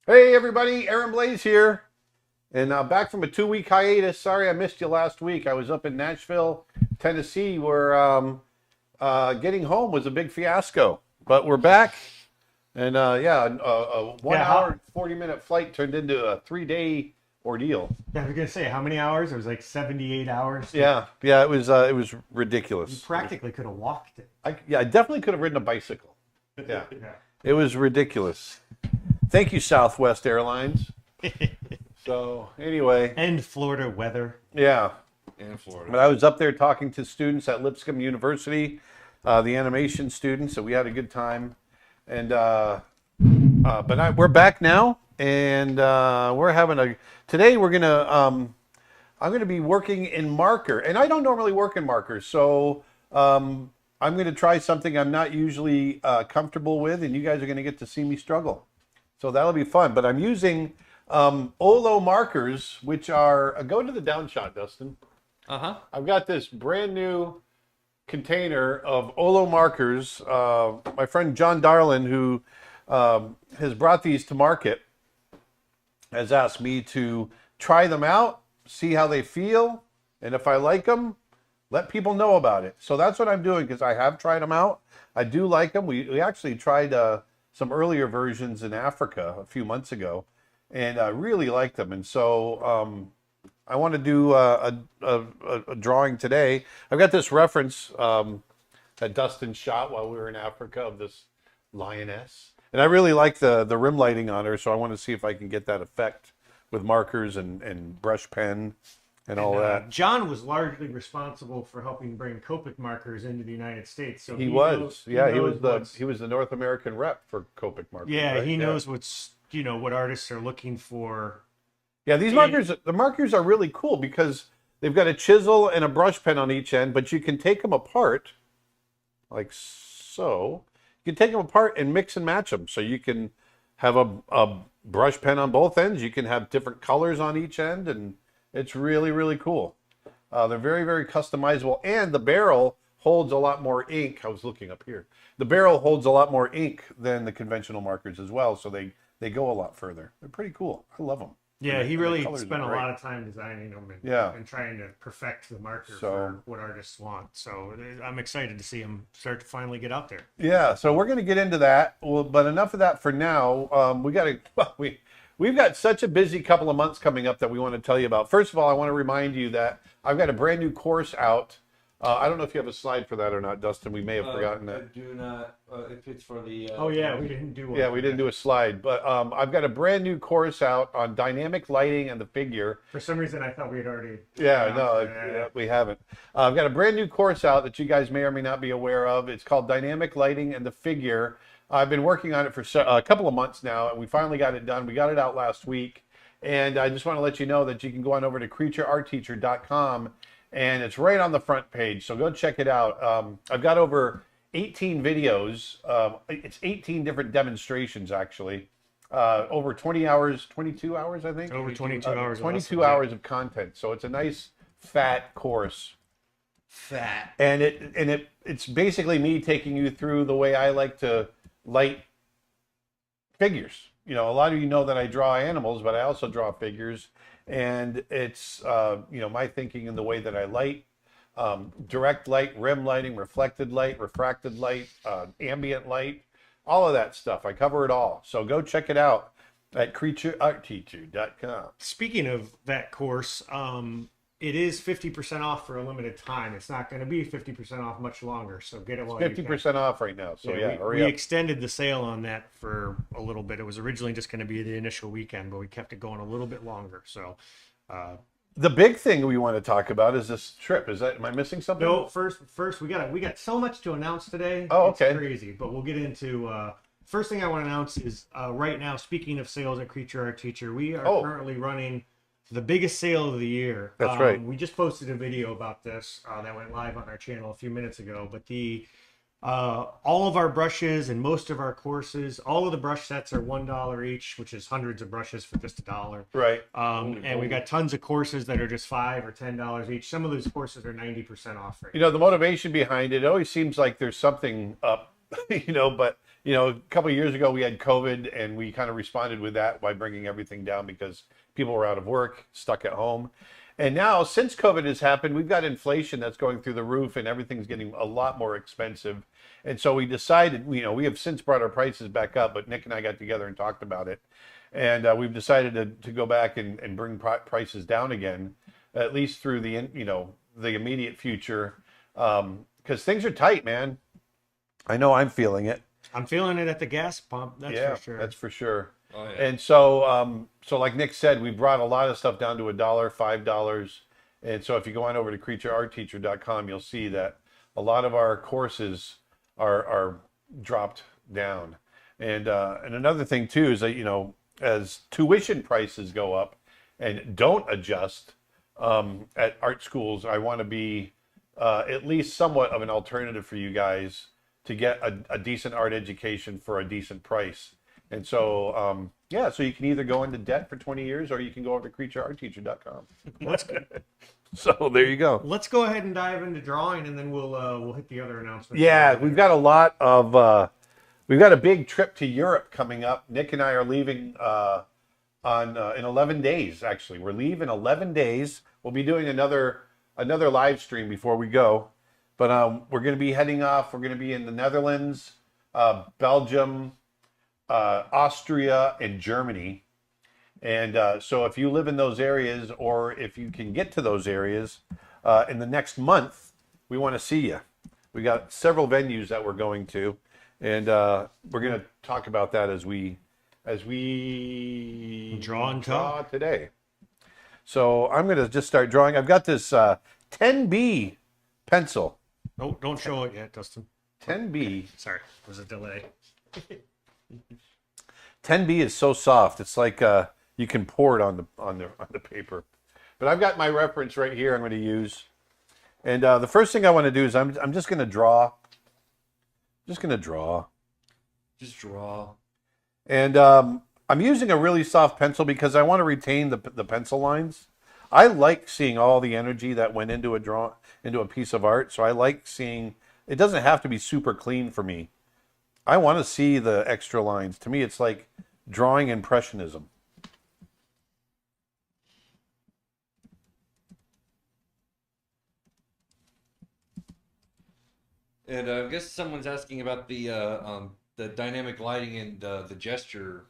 Hey everybody, Aaron Blaze here, and back from a 2-week hiatus. Sorry I missed you last week. I was up in Nashville, Tennessee, where getting home was a big fiasco. But we're back, and a 1 hour, 40-minute flight turned into a 3-day ordeal. Yeah, I was gonna say how many hours? It was like 78 hours. Yeah, it was You ridiculous. practically could have walked it. I definitely could have ridden a bicycle. Yeah, Yeah. it was ridiculous. Thank you, Southwest Airlines. So anyway, And Florida weather. yeah. In Florida. But I was up there talking to students at Lipscomb University, the animation students, so we had a good time. And we're back now, and we're having today we're gonna I'm gonna be working in marker, and I don't normally work in markers, so I'm gonna try something I'm not usually comfortable with, and you guys are gonna get to see me struggle. So that'll be fun. But I'm using Olo markers, which are go to the down shot, Dustin. I've got this brand new container of Olo markers. My friend John Darlin, who has brought these to market, has asked me to try them out, see how they feel, and if I like them, let people know about it. So that's what I'm doing, because I have tried them out. I do like them. We actually tried some earlier versions in Africa a few months ago, and I really liked them. And so I want to do a drawing today. I've got this reference that Dustin shot while we were in Africa of this lioness, and I really like the rim lighting on her. So I want to see if I can get that effect with markers and brush pen and all that. John was largely responsible for helping bring Copic markers into the United States. So He was knows the North American rep for Copic markers. Yeah, right? he knows what artists are looking for. Yeah, these markers, the markers are really cool because they've got a chisel and a brush pen on each end, but you can take them apart, like so. You can take them apart and mix and match them. So you can have a brush pen on both ends. You can have different colors on each end, and it's really, really cool. They're very, very customizable, and the barrel holds a lot more ink. I was looking up here. The barrel holds a lot more ink than the conventional markers as well, so they go a lot further. They're pretty cool. I love them. Yeah, he really colors spent a are great. lot of time designing them and trying to perfect the marker So- for what artists want. So I'm excited to see him start to finally get out there. Yeah, so we're going to get into that. Well, but enough of that for now. We've got such a busy couple of months coming up that we want to tell you about. First of all, I want to remind you that I've got a brand new course out. I don't know if you have a slide for that or not, Dustin. We may have forgotten that. I do not. If it's for the. Oh yeah, we didn't do one. Yeah, we didn't do a slide, but I've got a brand new course out on dynamic lighting and the figure. For some reason, I thought we had already. Yeah, no, we haven't. I've got a brand new course out that you guys may or may not be aware of. It's called Dynamic Lighting and the Figure. I've been working on it for a couple of months now, and we finally got it done. We got it out last week, and I just want to let you know that you can go on over to creatureartteacher.com, and it's right on the front page, so go check it out. I've got over 18 videos. It's 18 different demonstrations, actually. Over 20 hours, 22 hours, I think. Over 22 hours. 22 hours of content. So it's a nice fat course. Fat. And it's basically me taking you through the way I like to light figures. You know, a lot of you know that I draw animals, but I also draw figures. And it's, my thinking in the way that I light. Direct light, rim lighting, reflected light, refracted light, ambient light, all of that stuff. I cover it all. So go check it out at creatureartteacher.com. Speaking of that course, it is 50% off for a limited time. It's not going to be 50% off much longer, so get it while you can. 50% off right now. So yeah, we hurry up. extended the sale on that for a little bit. It was originally just going to be the initial weekend, but we kept it going a little bit longer. So The big thing we want to talk about is this trip. Am I missing something? no, first we got so much to announce today. Oh, okay. It's crazy, but we'll get into first thing I want to announce is right now, speaking of sales at Creature Art Teacher, we are currently running the biggest sale of the year. That's right. We just posted a video about this that went live on our channel a few minutes ago, but the All of our brushes and most of our courses, all of the brush sets are $1 each, which is hundreds of brushes for just $1. Right. And we got tons of courses that are just $5 or $10 each. Some of those courses are 90% off right You know, the motivation behind it always seems like there's something up, but a couple of years ago we had COVID and we kind of responded with that by bringing everything down because people were out of work, stuck at home. And now, since COVID has happened, we've got inflation that's going through the roof and everything's getting a lot more expensive. And so we decided, we have since brought our prices back up, but Nick and I got together and talked about it. And we've decided to go back and bring prices down again, at least through the immediate future. Because things are tight, man. I know I'm feeling it. I'm feeling it at the gas pump. That's for sure. That's for sure. Oh, yeah. And so like Nick said, we brought a lot of stuff down to $1, $5. And so if you go on over to creatureartteacher.com, you'll see that a lot of our courses are dropped down. And another thing too is that, as tuition prices go up and don't adjust at art schools, I want to be at least somewhat of an alternative for you guys to get a decent art education for a decent price. And so, so you can either go into debt for 20 years or you can go over to creatureartteacher.com. Let's go. So there you go. Let's go ahead and dive into drawing, and then we'll hit the other announcements. Yeah, we've got a lot of we've got a big trip to Europe coming up. Nick and I are leaving in 11 days. Actually, we're leaving 11 days. We'll be doing another live stream before we go, but we're going to be heading off. We're going to be in the Netherlands, Belgium, Austria, and Germany. And so if you live in those areas, or if you can get to those areas in the next month, we want to see you. We got several venues that we're going to, and we're going to talk about that as we draw and talk today. So I'm going to just start drawing. I've got this 10B pencil. Oh, don't show it yet, Dustin. 10B. Sorry, there's a delay. 10B is so soft. It's like you can pour it on the paper. But I've got my reference right here I'm going to use. And the first thing I want to do is I'm just going to draw. Just draw. And I'm using a really soft pencil because I want to retain the pencil lines. I like seeing all the energy that went into a piece of art. So I like seeing, it doesn't have to be super clean for me. I want to see the extra lines. To me, it's like drawing impressionism. And I guess someone's asking about the dynamic lighting and the gesture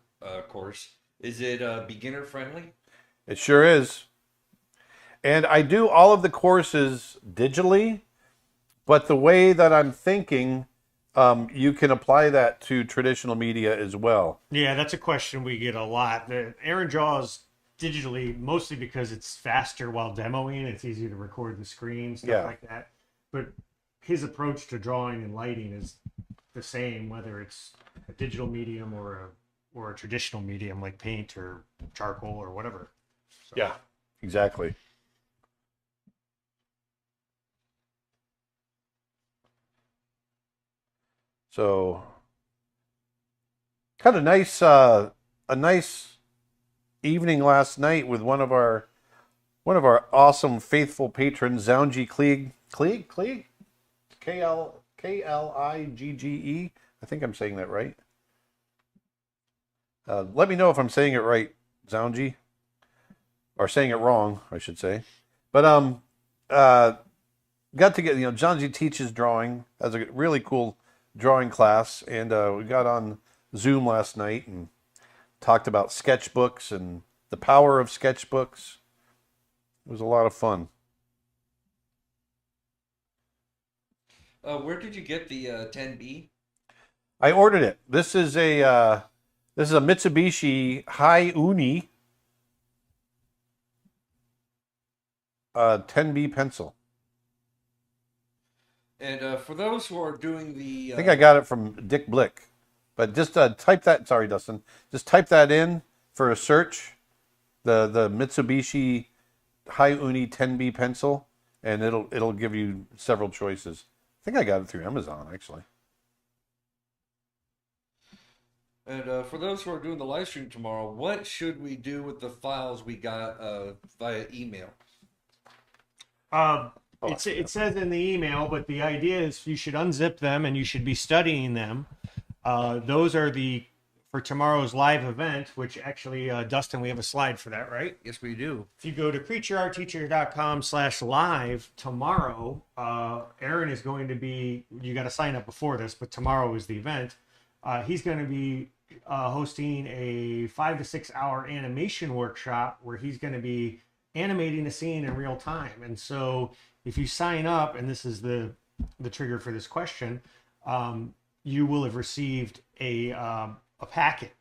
course. Is it beginner friendly? It sure is. And I do all of the courses digitally, but the way that I'm thinking, you can apply that to traditional media as well. Yeah, that's a question we get a lot. Aaron draws digitally mostly because it's faster while demoing. It's easier to record the screen, stuff like that. But his approach to drawing and lighting is the same, whether it's a digital medium or a traditional medium like paint or charcoal or whatever. So. Yeah, exactly. So, had a nice evening last night with one of our awesome faithful patrons, Zounji Klieg, Kligge. I think I'm saying that right. Let me know if I'm saying it right, Zounji, or saying it wrong, I should say. But got to get Zounji teaches drawing, has a really cool drawing class, and we got on Zoom last night and talked about sketchbooks and the power of sketchbooks. It was a lot of fun. Where did you get the 10B? I ordered it. This is a Mitsubishi Hi-Uni 10B pencil. And for those who are doing the... I think I got it from Dick Blick. But just type that, sorry, Dustin. Just type that in for a search, the Mitsubishi Hi-Uni 10B pencil, and it'll give you several choices. I think I got it through Amazon, actually. And for those who are doing the live stream tomorrow, what should we do with the files we got via email? It says in the email, but the idea is you should unzip them and you should be studying them. Those are for tomorrow's live event, which actually, Dustin, we have a slide for that, right? Yes, we do. If you go to creatureartteacher.com/live tomorrow, Aaron is going to be, you got to sign up before this, but tomorrow is the event. He's going to be hosting a 5 to 6 hour animation workshop where he's going to be animating a scene in real time. And so if you sign up, and this is the trigger for this question, you will have received a packet,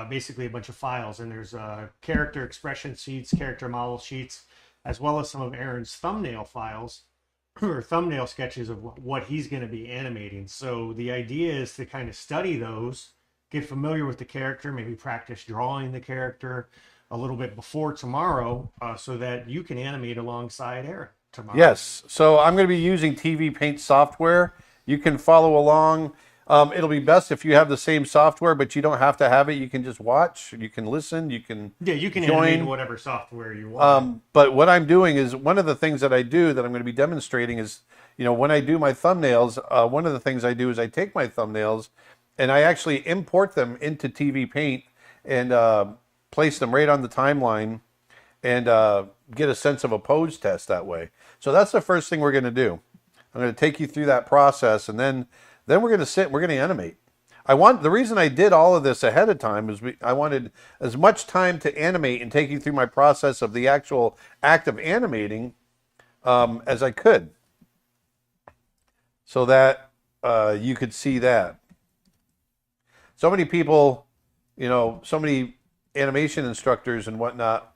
basically a bunch of files, and there's character expression sheets, character model sheets, as well as some of Aaron's thumbnail files or thumbnail sketches of what he's going to be animating. So the idea is to kind of study those, get familiar with the character, maybe practice drawing the character a little bit before tomorrow, so that you can animate alongside Aaron tomorrow. Yes. So I'm going to be using TV Paint software. You can follow along. It'll be best if you have the same software, but you don't have to have it. You can just watch. You can listen. You can join animate whatever software you want. But what I'm doing is, one of the things that I do that I'm going to be demonstrating is, when I do my thumbnails, one of the things I do is I take my thumbnails and I actually import them into TV Paint and place them right on the timeline and get a sense of a pose test that way. So that's the first thing we're going to do. I'm going to take you through that process, and then we're going to sit and we're going to animate. The reason I did all of this ahead of time is I wanted as much time to animate and take you through my process of the actual act of animating as I could, so that you could see that. So many people, so many animation instructors and whatnot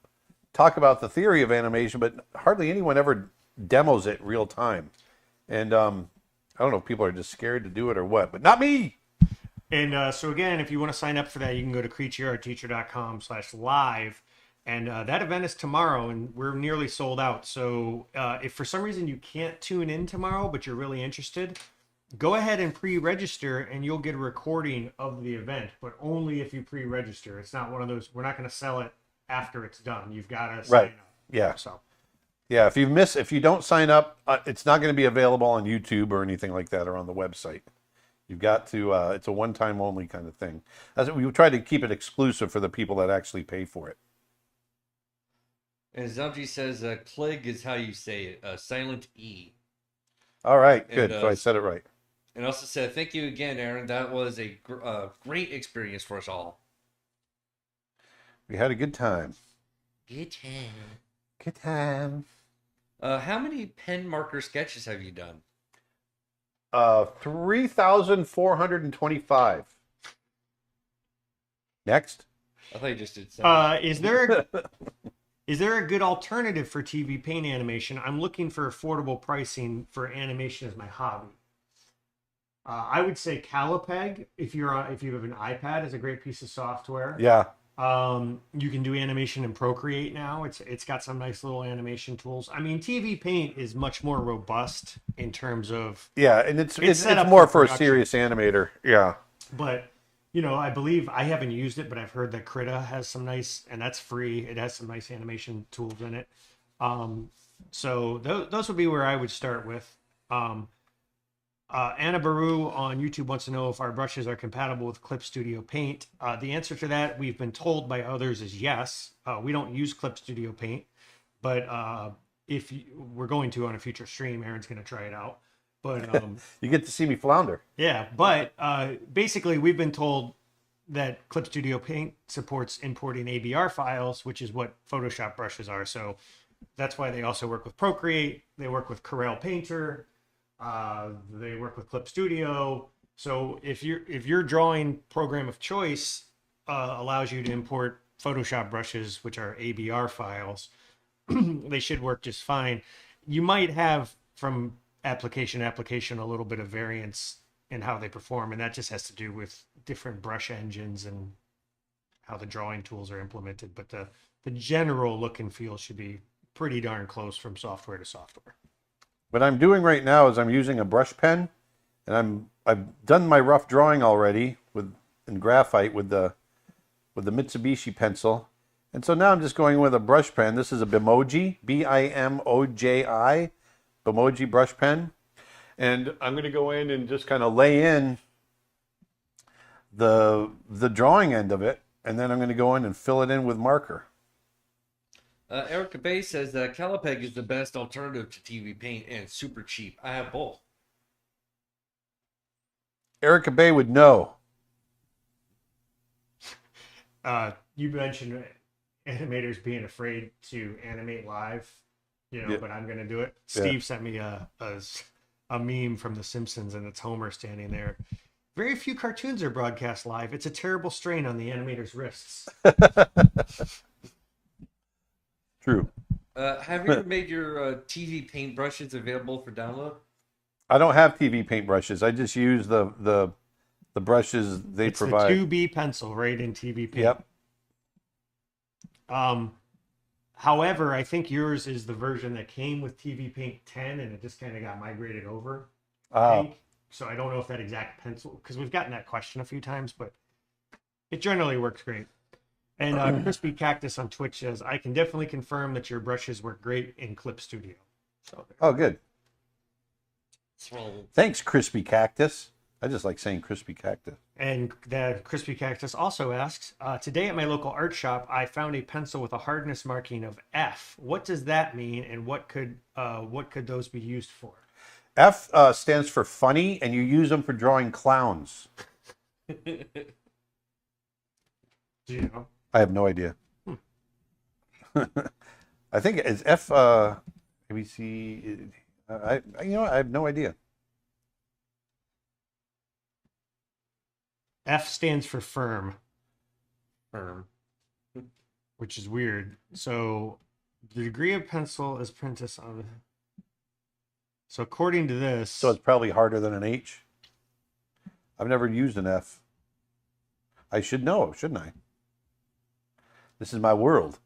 talk about the theory of animation, but hardly anyone ever demos it real time. And I don't know if people are just scared to do it or what, but not me. And so again, if you want to sign up for that, you can go to creatureartteacher.com/live. And that event is tomorrow, and we're nearly sold out. So if for some reason you can't tune in tomorrow, but you're really interested, go ahead and pre-register, and you'll get a recording of the event, but only if you pre-register. It's not one of those, we're not going to sell it after it's done. You've got to sign up. Yeah. So. Yeah, if you don't sign up, it's not going to be available on YouTube or anything like that, or on the website. You've got to, it's a one-time only kind of thing. We try to keep it exclusive for the people that actually pay for it. And Zamji says, Clig is how you say it, silent E. All right, good. So I said it right. And also said, thank you again, Aaron. That was a great experience for us all. We had a good time. Good time. Good time. How many pen marker sketches have you done? 3,425. Next. I thought you just did 7. Is there a good alternative for TV Paint animation? I'm looking for affordable pricing for animation as my hobby. I would say Calipeg, if you have an iPad, is a great piece of software. Yeah. You can do animation in Procreate now. It's got some nice little animation tools. I mean, TV Paint is much more robust in terms of and it's set up more for a production. serious animator. Yeah. But I believe, I haven't used it, but I've heard that Krita has some nice, and that's free. It has some nice animation tools in it. So those would be where I would start with. Anna Baru on YouTube wants to know if our brushes are compatible with Clip Studio Paint. The answer to that, we've been told by others, is yes. We don't use Clip Studio Paint, but if we're going to on a future stream, Aaron's going to try it out. But you get to see me flounder. Yeah, but basically, we've been told that Clip Studio Paint supports importing ABR files, which is what Photoshop brushes are. So that's why they also work with Procreate. They work with Corel Painter. They work with Clip Studio. So if your drawing program of choice allows you to import Photoshop brushes, which are ABR files, they should work just fine. You might have, from application to application, a little bit of variance in how they perform, and that just has to do with different brush engines and how the drawing tools are implemented. But the general look and feel should be pretty darn close from software to software. What I'm doing right now is I'm using a brush pen, and I've done my rough drawing already and graphite with the Mitsubishi pencil. And so now I'm just going with a brush pen. This is a Bimoji, Bimoji, Bimoji brush pen. And I'm going to go in and just kind of lay in the drawing end of it, and then I'm going to go in and fill it in with marker. Erica Bay says that Calipeg is the best alternative to TV paint and it's super cheap. I have both. Erica Bay would know. You mentioned animators being afraid to animate live, Yeah. but I'm going to do it. Yeah. Steve sent me a meme from The Simpsons, and it's Homer standing there. Very few cartoons are broadcast live. It's a terrible strain on the animator's wrists. True. Have you ever made your TV paint brushes available for download? I don't have TV paintbrushes. I just use the brushes they It's provide. the 2B pencil right in TV paint. Yep. However, I think yours is the version that came with TV Paint 10, and it just kind of got migrated over. So I don't know if that exact pencil, because we've gotten that question a few times, but it generally works great. And Crispy Cactus on Twitch says, I can definitely confirm that your brushes work great in Clip Studio. So Oh, good. So, Thanks, Crispy Cactus. I just like saying Crispy Cactus. And the Crispy Cactus also asks, today at my local art shop, I found a pencil with a hardness marking of F. What does that mean, and what could those be used for? F stands for funny, and you use them for drawing clowns. Do you know? I have no idea. I think it's F. ABC. I have no idea. F stands for firm, firm. which is weird. So the degree of pencil is apprentice on. So according to this, So it's probably harder than an H. I've never used an F. I should know, shouldn't I? This is my world.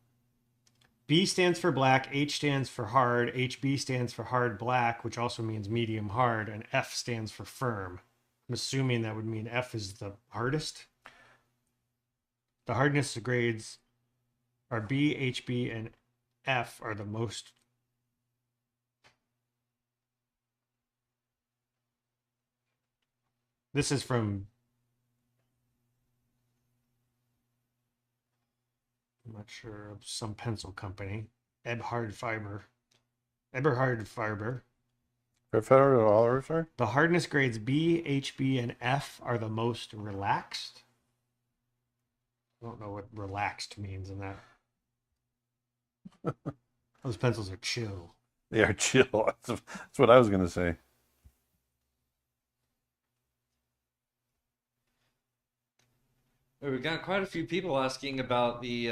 B stands for black, H stands for hard, HB stands for hard black, which also means medium hard, and F stands for firm. I'm assuming that would mean F is the hardest. The hardness grades are B, HB, and F are the most. This is from, I'm not sure, of some pencil company. Eberhard Fiber. Sorry? The hardness grades B, HB, and F are the most relaxed. I don't know what relaxed means in that. Those pencils are chill. They are chill. That's what I was going to say. We got quite a few people asking about the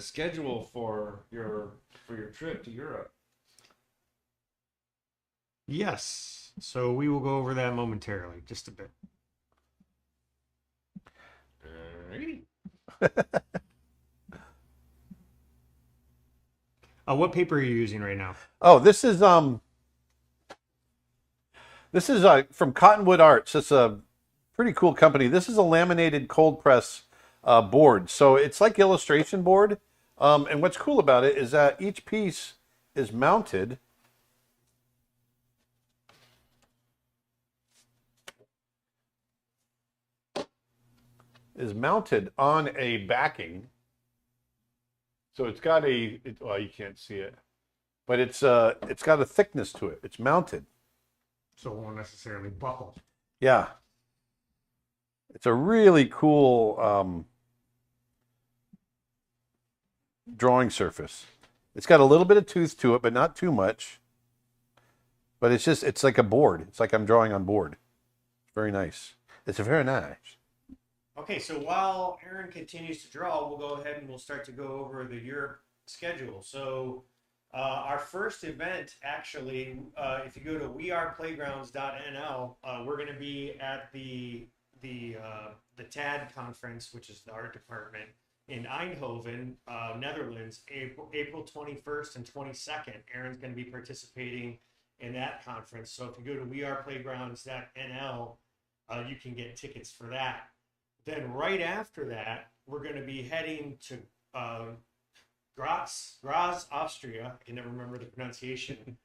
schedule for your trip to Europe. Yes. So we will go over that momentarily, just a bit. What paper are you using right now? Oh, this is from Cottonwood Arts. It's a pretty cool company. This is a laminated cold press board. So it's like illustration board. And what's cool about it is that each piece is mounted on a backing. So it's got well, you can't see it, but it's got a thickness to it. It's mounted. So it won't necessarily buckle. Yeah. It's a really cool drawing surface. It's got a little bit of tooth to it, but not too much. But it's like a board. It's like I'm drawing on board. It's very nice. It's very nice. Okay, so while Aaron continues to draw, we'll go ahead and we'll start to go over the Europe schedule. So our first event, actually, if you go to weareplaygrounds.nl, we're going to be at the TAD conference, which is the art department in Eindhoven, Netherlands, April 21st and 22nd. Aaron's going to be participating in that conference. So if you go to weareplaygrounds.nl, you can get tickets for that. Then right after that, we're going to be heading to Graz, Austria. I can never remember the pronunciation.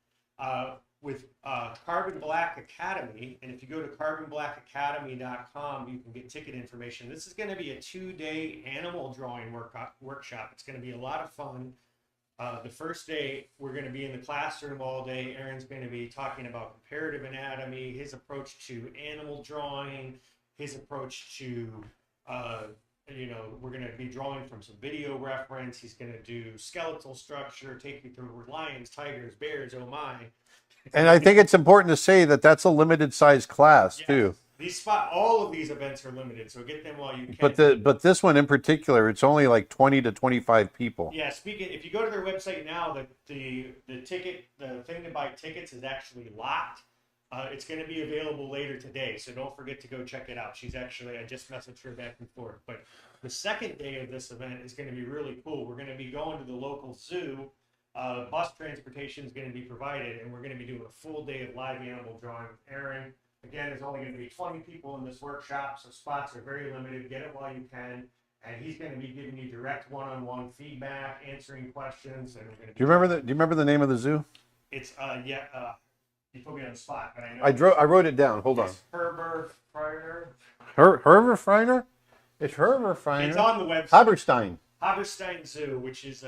With Carbon Black Academy. And if you go to carbonblackacademy.com, you can get ticket information. This is going to be a 2-day animal drawing workshop. It's going to be a lot of fun. The first day, we're going to be in the classroom all day. Aaron's going to be talking about comparative anatomy, his approach to animal drawing, his approach to, we're going to be drawing from some video reference. He's going to do skeletal structure, take you through lions, tigers, bears, oh my. And I think it's important to say that that's a limited size class too. All of these events are limited, so get them while you can. But this one in particular, it's only like 20 to 25 people. Yeah, if you go to their website now, the thing to buy tickets is actually locked. It's going to be available later today, so don't forget to go check it out. I just messaged her back and forth. But the second day of this event is going to be really cool. We're going to be going to the local zoo. Bus transportation is going to be provided, and we're going to be doing a full day of live animal drawing with Aaron. Again, there's only going to be 20 people in this workshop, so spots are very limited. Get it while you can. And he's going to be giving you direct one-on-one feedback, answering questions. And we're going to Do you remember the name of the zoo? It's you put me on the spot, but I know. I wrote it down. Hold on. Herbert Freiner. Herbert Freiner? It's Herbert Freiner. It's on the website. Haberstein Zoo, which is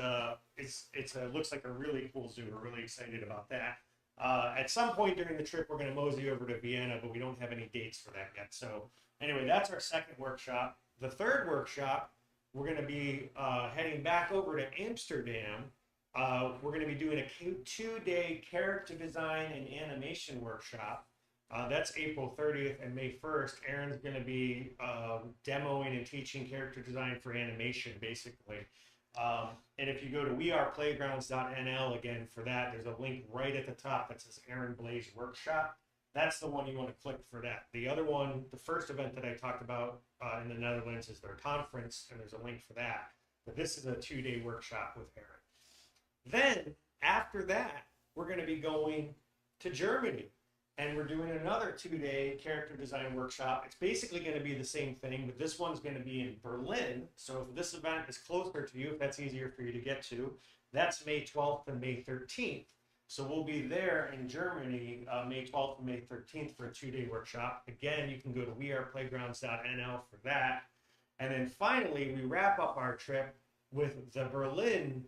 looks like a really cool zoo. We're really excited about that. At some point during the trip, we're going to mosey over to Vienna, but we don't have any dates for that yet. So anyway, that's our second workshop. The third workshop, we're going to be heading back over to Amsterdam. We're going to be doing a 2-day character design and animation workshop. That's April 30th and May 1st. Aaron's going to be demoing and teaching character design for animation, basically. And if you go to weareplaygrounds.nl again for that, there's a link right at the top that says Aaron Blaze Workshop. That's the one you want to click for that. The other one, the first event that I talked about in the Netherlands is their conference, and there's a link for that. But this is a 2-day workshop with Aaron. Then, after that, we're going to be going to Germany. And we're doing another 2-day character design workshop. It's basically going to be the same thing, but this one's going to be in Berlin. So if this event is closer to you, if that's easier for you to get to, that's May 12th and May 13th. So we'll be there in Germany, May 12th and May 13th for a 2-day workshop. Again, you can go to weareplaygrounds.nl for that. And then finally, we wrap up our trip with the Berlin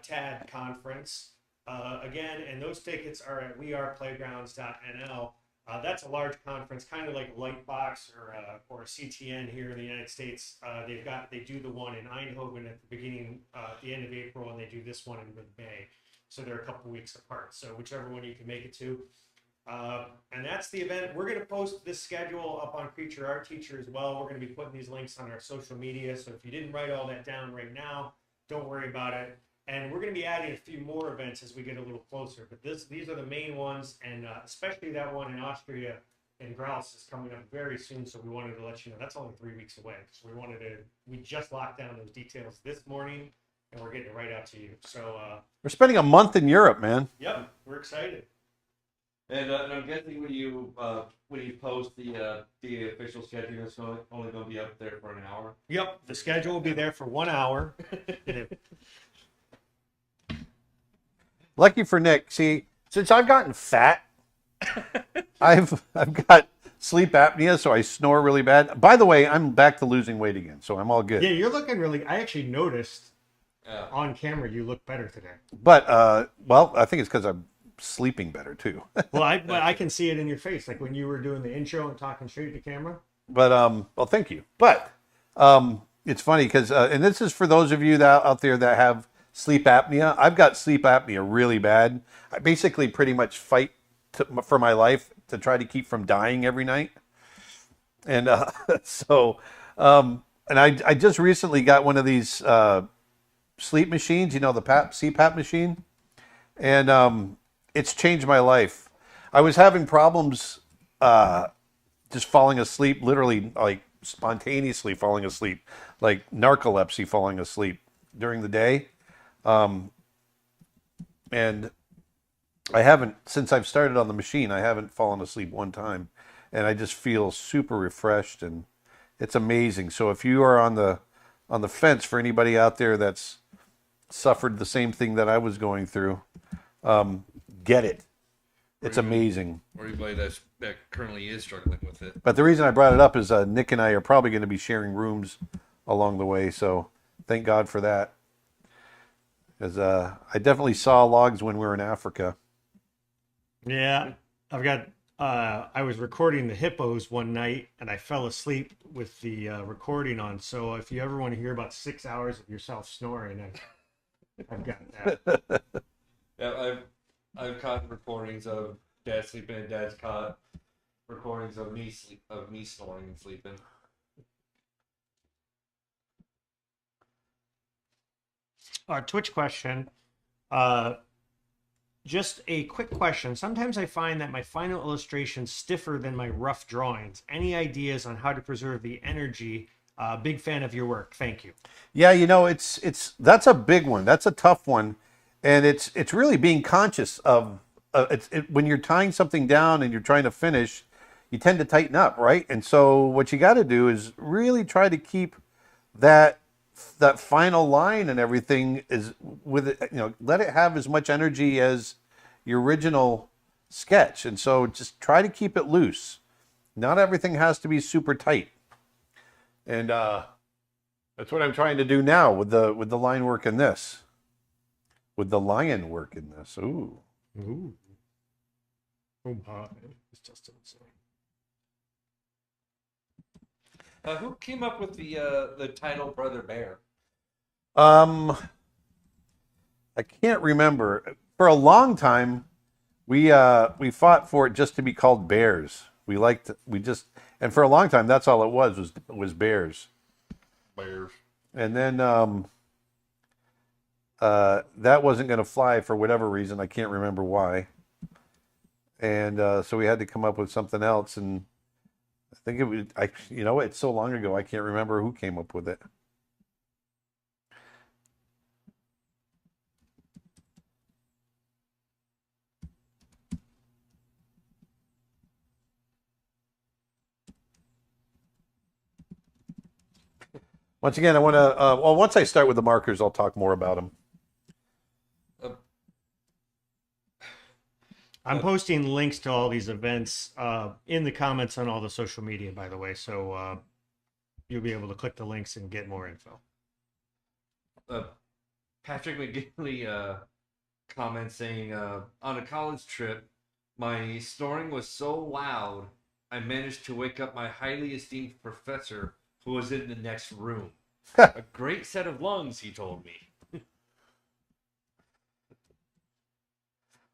TAD conference. Again, and those tickets are at weareplaygrounds.nl. That's a large conference, kind of like Lightbox or CTN here in the United States. They do the one in Eindhoven at the end of April, and they do this one in mid-May. So they're a couple weeks apart. So whichever one you can make it to. And that's the event. We're going to post this schedule up on Creature Art Teacher as well. We're going to be putting these links on our social media. So if you didn't write all that down right now, don't worry about it. And we're going to be adding a few more events as we get a little closer. But these are the main ones, and especially that one in Austria in Graz is coming up very soon. So we wanted to let you know that's only 3 weeks away. So we just locked down those details this morning, and we're getting it right out to you. So we're spending a month in Europe, man. Yep, we're excited. And I'm guessing when you post the official schedule, it's only going to be up there for an hour. Yep, the schedule will be there for 1 hour. Lucky for Nick. See, since I've gotten fat, I've got sleep apnea, so I snore really bad. By the way, I'm back to losing weight again, so I'm all good. Yeah, you're looking I actually noticed on camera you look better today. But I think it's because I'm sleeping better too. Well, I can see it in your face, like when you were doing the intro and talking straight to camera. But well, thank you. But it's funny because and this is for those of you out there that have sleep apnea. I've got sleep apnea really bad. I basically pretty much fight for my life to try to keep from dying every night. And and I just recently got one of these sleep machines, the CPAP machine, and it's changed my life. I was having problems just falling asleep, literally like spontaneously falling asleep, like narcolepsy falling asleep during the day. And I haven't, since I've started on the machine, I haven't fallen asleep one time, and I just feel super refreshed and It's amazing. So if you are on the fence, for anybody out there that's suffered the same thing that I was going through, get it. It's amazing. Or anybody that currently is struggling with it. But the reason I brought it up is Nick and I are probably going to be sharing rooms along the way. So thank God for that. Because I definitely saw logs when we were in Africa. Yeah, I've got. I was recording the hippos one night, and I fell asleep with the recording on. So if you ever want to hear about 6 hours of yourself snoring, I've got that. Yeah, I've caught recordings of Dad sleeping and Dad's caught recordings of me snoring and sleeping. Twitch question. Just a quick question. Sometimes I find that my final illustration's stiffer than my rough drawings. Any ideas on how to preserve the energy? Big fan of your work. Thank you. Yeah, it's that's a big one. That's a tough one, and it's really being conscious of when you're tying something down and you're trying to finish, you tend to tighten up, right? And so what you got to do is really try to keep that final line and everything is with it, let it have as much energy as your original sketch. And so just try to keep it loose. Not everything has to be super tight. And that's what I'm trying to do now with the line work in this. With the lion work in this. Ooh. Ooh. Oh my. It's just insane. Who came up with the title Brother Bear? I can't remember. For a long time, we fought for it just to be called Bears. And for a long time that's all it was Bears. Bears. And then that wasn't going to fly for whatever reason. I can't remember why. And so we had to come up with something else. And I think it's so long ago I can't remember who came up with it. Once again, I want to, once I start with the markers, I'll talk more about them. I'm posting links to all these events in the comments on all the social media, by the way. So you'll be able to click the links and get more info. Patrick McGinley comments saying, on a college trip, my snoring was so loud, I managed to wake up my highly esteemed professor who was in the next room. A great set of lungs, he told me.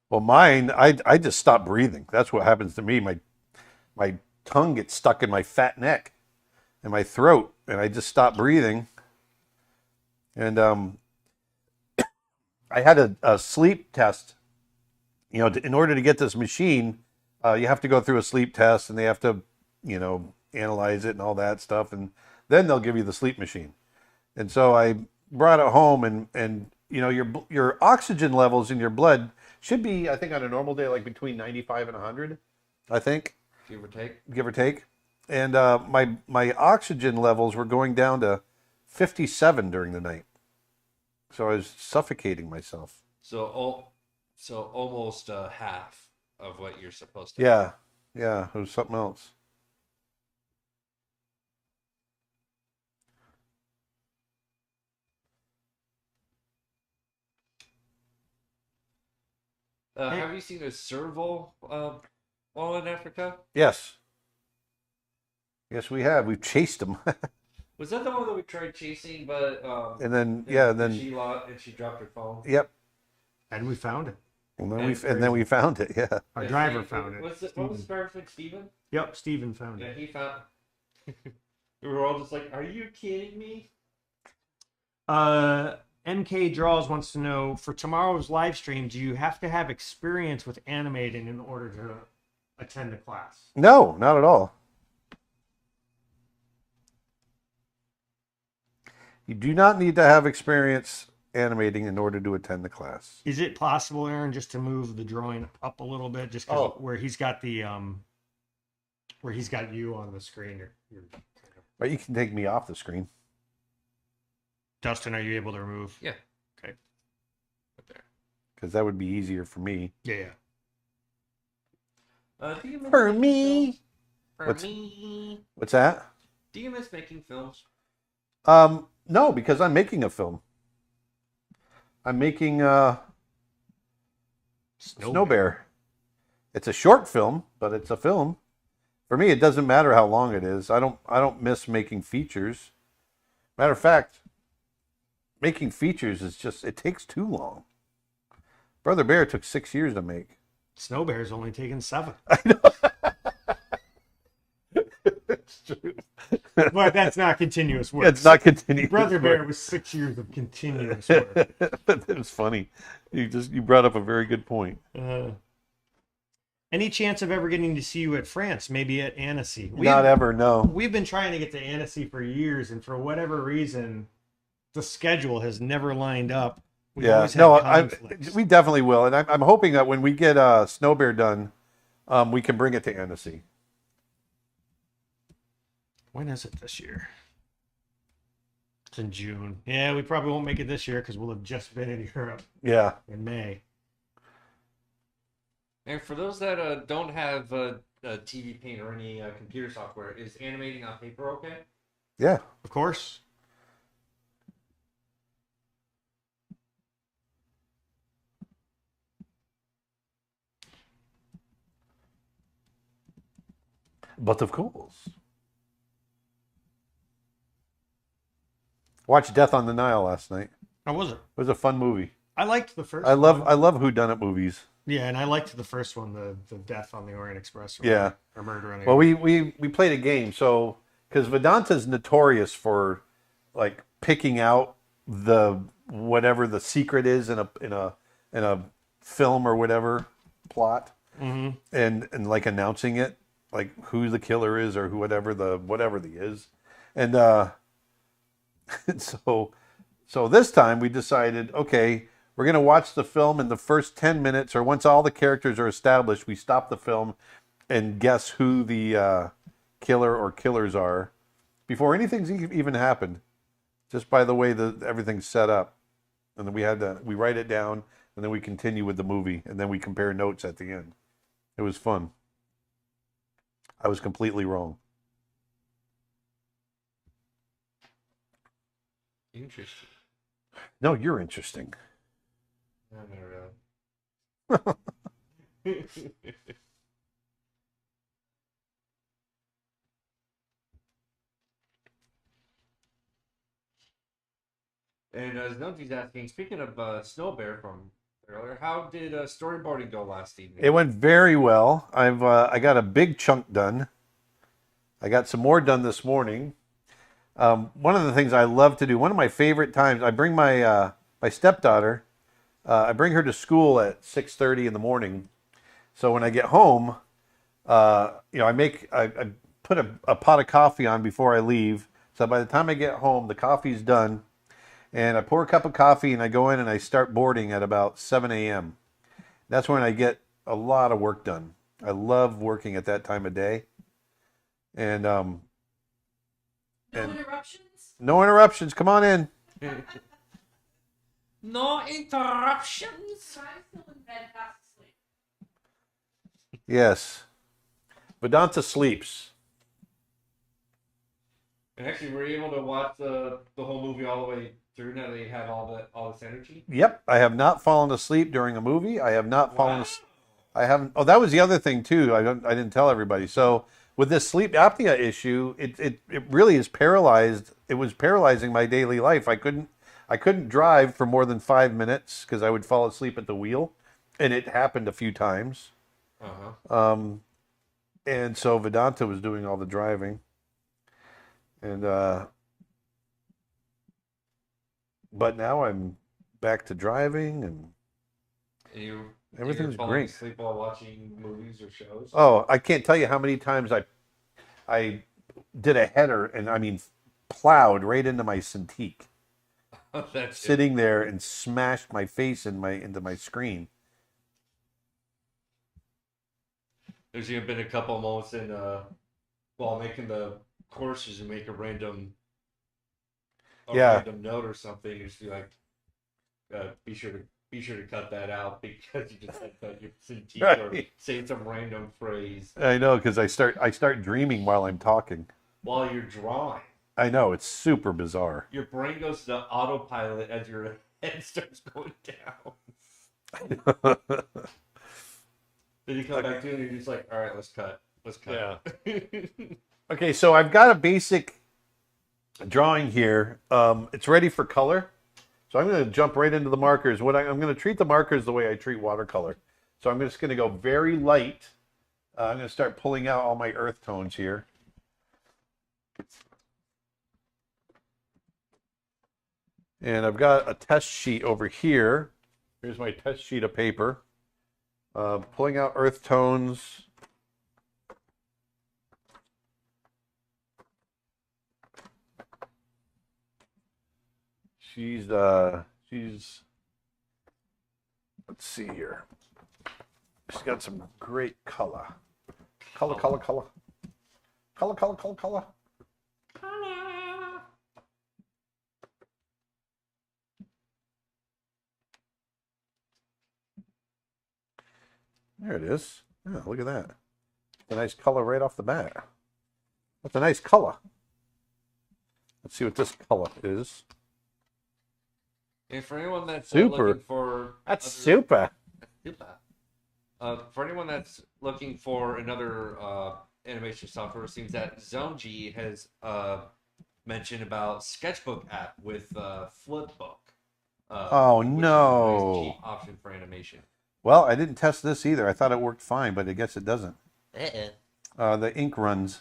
Well, mine, I just stop breathing. That's what happens to me. My tongue gets stuck in my fat neck and my throat, and I just stop breathing. And I had a sleep test. In order to get this machine, you have to go through a sleep test, and they have to, analyze it and all that stuff, and then they'll give you the sleep machine. And so I brought it home, and your oxygen levels in your blood should be, I think, on a normal day, like between 95 and 100, I think. Give or take. Give or take. And my oxygen levels were going down to 57 during the night. So I was suffocating myself. So almost half of what you're supposed to. Yeah, it was something else. Have you seen a serval while in Africa? Yes, we have. We've chased them. Was that the one that we tried chasing, but and then she dropped her phone? Yep. And we found it. And then we found it. Yeah. Our driver found it. What was the driver's name? Steven? Yep, Steven found it. Yeah, he found. We were all just like, "Are you kidding me?" MK Draws wants to know, for tomorrow's live stream, do you have to have experience with animating in order to attend the class? No, not at all. You do not need to have experience animating in order to attend the class. Is it possible, Aaron, just to move the drawing up a little bit, just where he's got the where he's got you on the screen? But you can take me off the screen. Dustin, are you able to remove? Yeah. Okay. Right there. Because that would be easier for me. Yeah. Do you miss For making me. films? For What's- me. What's that? Do you miss making films? No, because I'm making a film. I'm making Snow Bear. It's a short film, but it's a film. For me, it doesn't matter how long it is. I don't miss making features. Matter of fact, making features is just, it takes too long. Brother Bear took 6 years to make. Snow Bear's only taken 7. It's true. But that's not continuous work. It's not continuous. Brother work. Bear was 6 years of continuous work. It was funny. You brought up a very good point. Any chance of ever getting to see you at France? Maybe at Annecy? Not ever, no. We've been trying to get to Annecy for years, and for whatever reason, the schedule has never lined up. We always had conflicts. we definitely will, and I'm hoping that when we get Snow Bear done, we can bring it to Annecy. When is it this year? It's in June. Yeah, we probably won't make it this year because we'll have just been in Europe Yeah. in May. And for those that don't have a TV Paint or any computer software, is animating on paper okay? Yeah. Of course. But of course. Watched Death on the Nile last night. How was it? It was a fun movie. I liked the first I love one. whodunit movies. Yeah, and I liked the first one, the Death on the Orient Express. Yeah. Or Murder on the Well, Orient. we played a game, so because Vedanta's notorious for like picking out the whatever the secret is in a film or whatever plot, Mm-hmm. and like announcing it, like who the killer is or whatever the is, and so this time we decided, okay, we're gonna watch the film in the first 10 minutes, or once all the characters are established, we stop the film and guess who the killer or killers are before anything's even happened, just by the way that everything's set up. And then we write it down, and then we continue with the movie, and then we compare notes at the end. It was fun. I was completely wrong. Interesting. No, you're interesting. Not really. And Znunty's asking, speaking of Snow Bear from earlier, how did storyboarding go last evening? It went very well. I got a big chunk done. I got some more done this morning. One of the things I love to do, one of my favorite times, I bring my my stepdaughter. I bring her to school at 6:30 in the morning. So when I get home, I put a pot of coffee on before I leave. So by the time I get home, the coffee's done. And I pour a cup of coffee and I go in and I start boarding at about 7 a.m. That's when I get a lot of work done. I love working at that time of day. And No interruptions? no interruptions. Come on in. No interruptions. I'm still in bed, fast asleep. Yes. Vedanta sleeps. And actually, were you able to watch the whole movie all the way through now that you have all this energy? Yep. I have not fallen asleep during a movie. I have not fallen Wow. asleep. I haven't. Oh, that was the other thing too. I didn't tell everybody. So with this sleep apnea issue, it really is paralyzed. It was paralyzing my daily life. I couldn't drive for more than 5 minutes because I would fall asleep at the wheel, and it happened a few times. And so Vedanta was doing all the driving, and but now I'm back to driving, and And everything's you're falling great. asleep while watching movies or shows? Oh, I can't tell you how many times I did a header, and I mean plowed right into my Cintiq, That's it. sitting there and smashed my face into my screen. There's even been a couple moments in while making the courses and make a random note or something, and just be like, be sure to cut that out because you just said that your teeth or Right. saying some random phrase I know, because I start dreaming while I'm talking. while you're drawing. I know, it's super bizarre. Your brain goes to autopilot as your head starts going down. Then you come back to it and you're just like, all right, let's cut. Let's cut. Yeah. Okay, so I've got a basic drawing here. It's ready for color. So I'm going to jump right into the markers. I'm going to treat the markers the way I treat watercolor. So I'm just going to go very light. I'm going to start pulling out all my earth tones here. And I've got a test sheet over here. Here's my test sheet of paper. Pulling out earth tones. She's let's see here. She's got some great color. Color. There it is. Yeah, look at that. A nice color right off the bat. That's a nice color. Let's see what this color is. And for anyone that's Super. looking for Super. For anyone that's looking for another animation software, it seems that ZoneG has mentioned about Sketchbook app with Flipbook. Oh, which is a no. nice cheap option for animation. Well, I didn't test this either. I thought it worked fine, but I guess it doesn't. The ink runs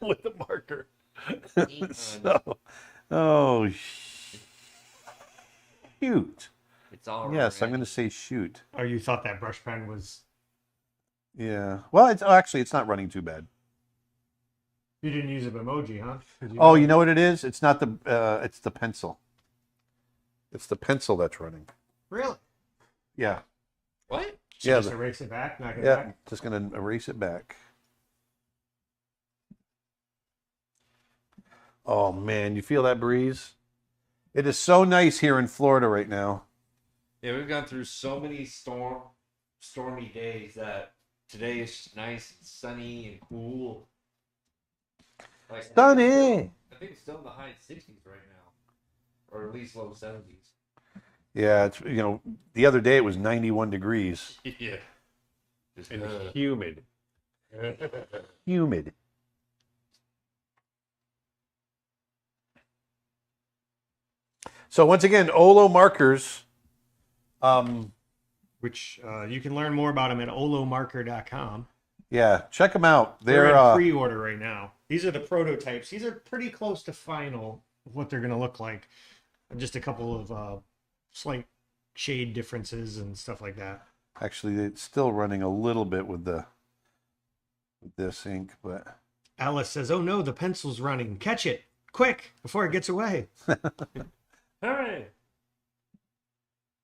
with the marker. So, oh, shoot. It's all Yes, I'm right. going to say shoot. Oh, you thought that brush pen was... Yeah. Well, it's not running too bad. You didn't use an emoji, huh? Oh, you know what it is? It's not the it's the pencil. It's the pencil that's running. Really? Yeah. What? So Yeah, just erase it back, knock it Yeah, back? just going to erase it back. Oh man, you feel that breeze? It is so nice here in Florida right now. Yeah, we've gone through so many stormy days that today is nice and sunny and cool. Like, Sunny. I think it's still in the high 60s right now, or at least low 70s. Yeah, it's the other day it was 91 degrees. Yeah. Just, Humid. Humid. So once again, Olo markers. Which you can learn more about them at olomarker.com. Yeah, check them out. They're in pre-order right now. These are the prototypes. These are pretty close to final of what they're going to look like. Just a couple of slight shade differences and stuff like that. Actually, it's still running a little bit with this ink, but Alice says, "Oh no, the pencil's running. Catch it quick before it gets away." all right.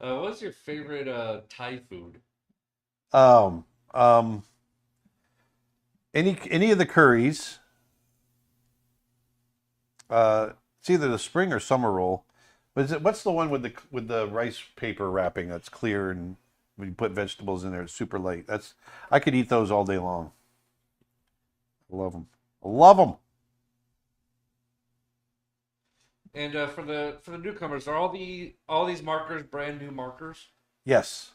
What's your favorite Thai food? Any of the curries. It's either the spring or summer roll. But what's the one with the rice paper wrapping that's clear and when you put vegetables in there, it's super light. I could eat those all day long. I love them. I love them. And for the newcomers, are all these markers brand new markers? Yes.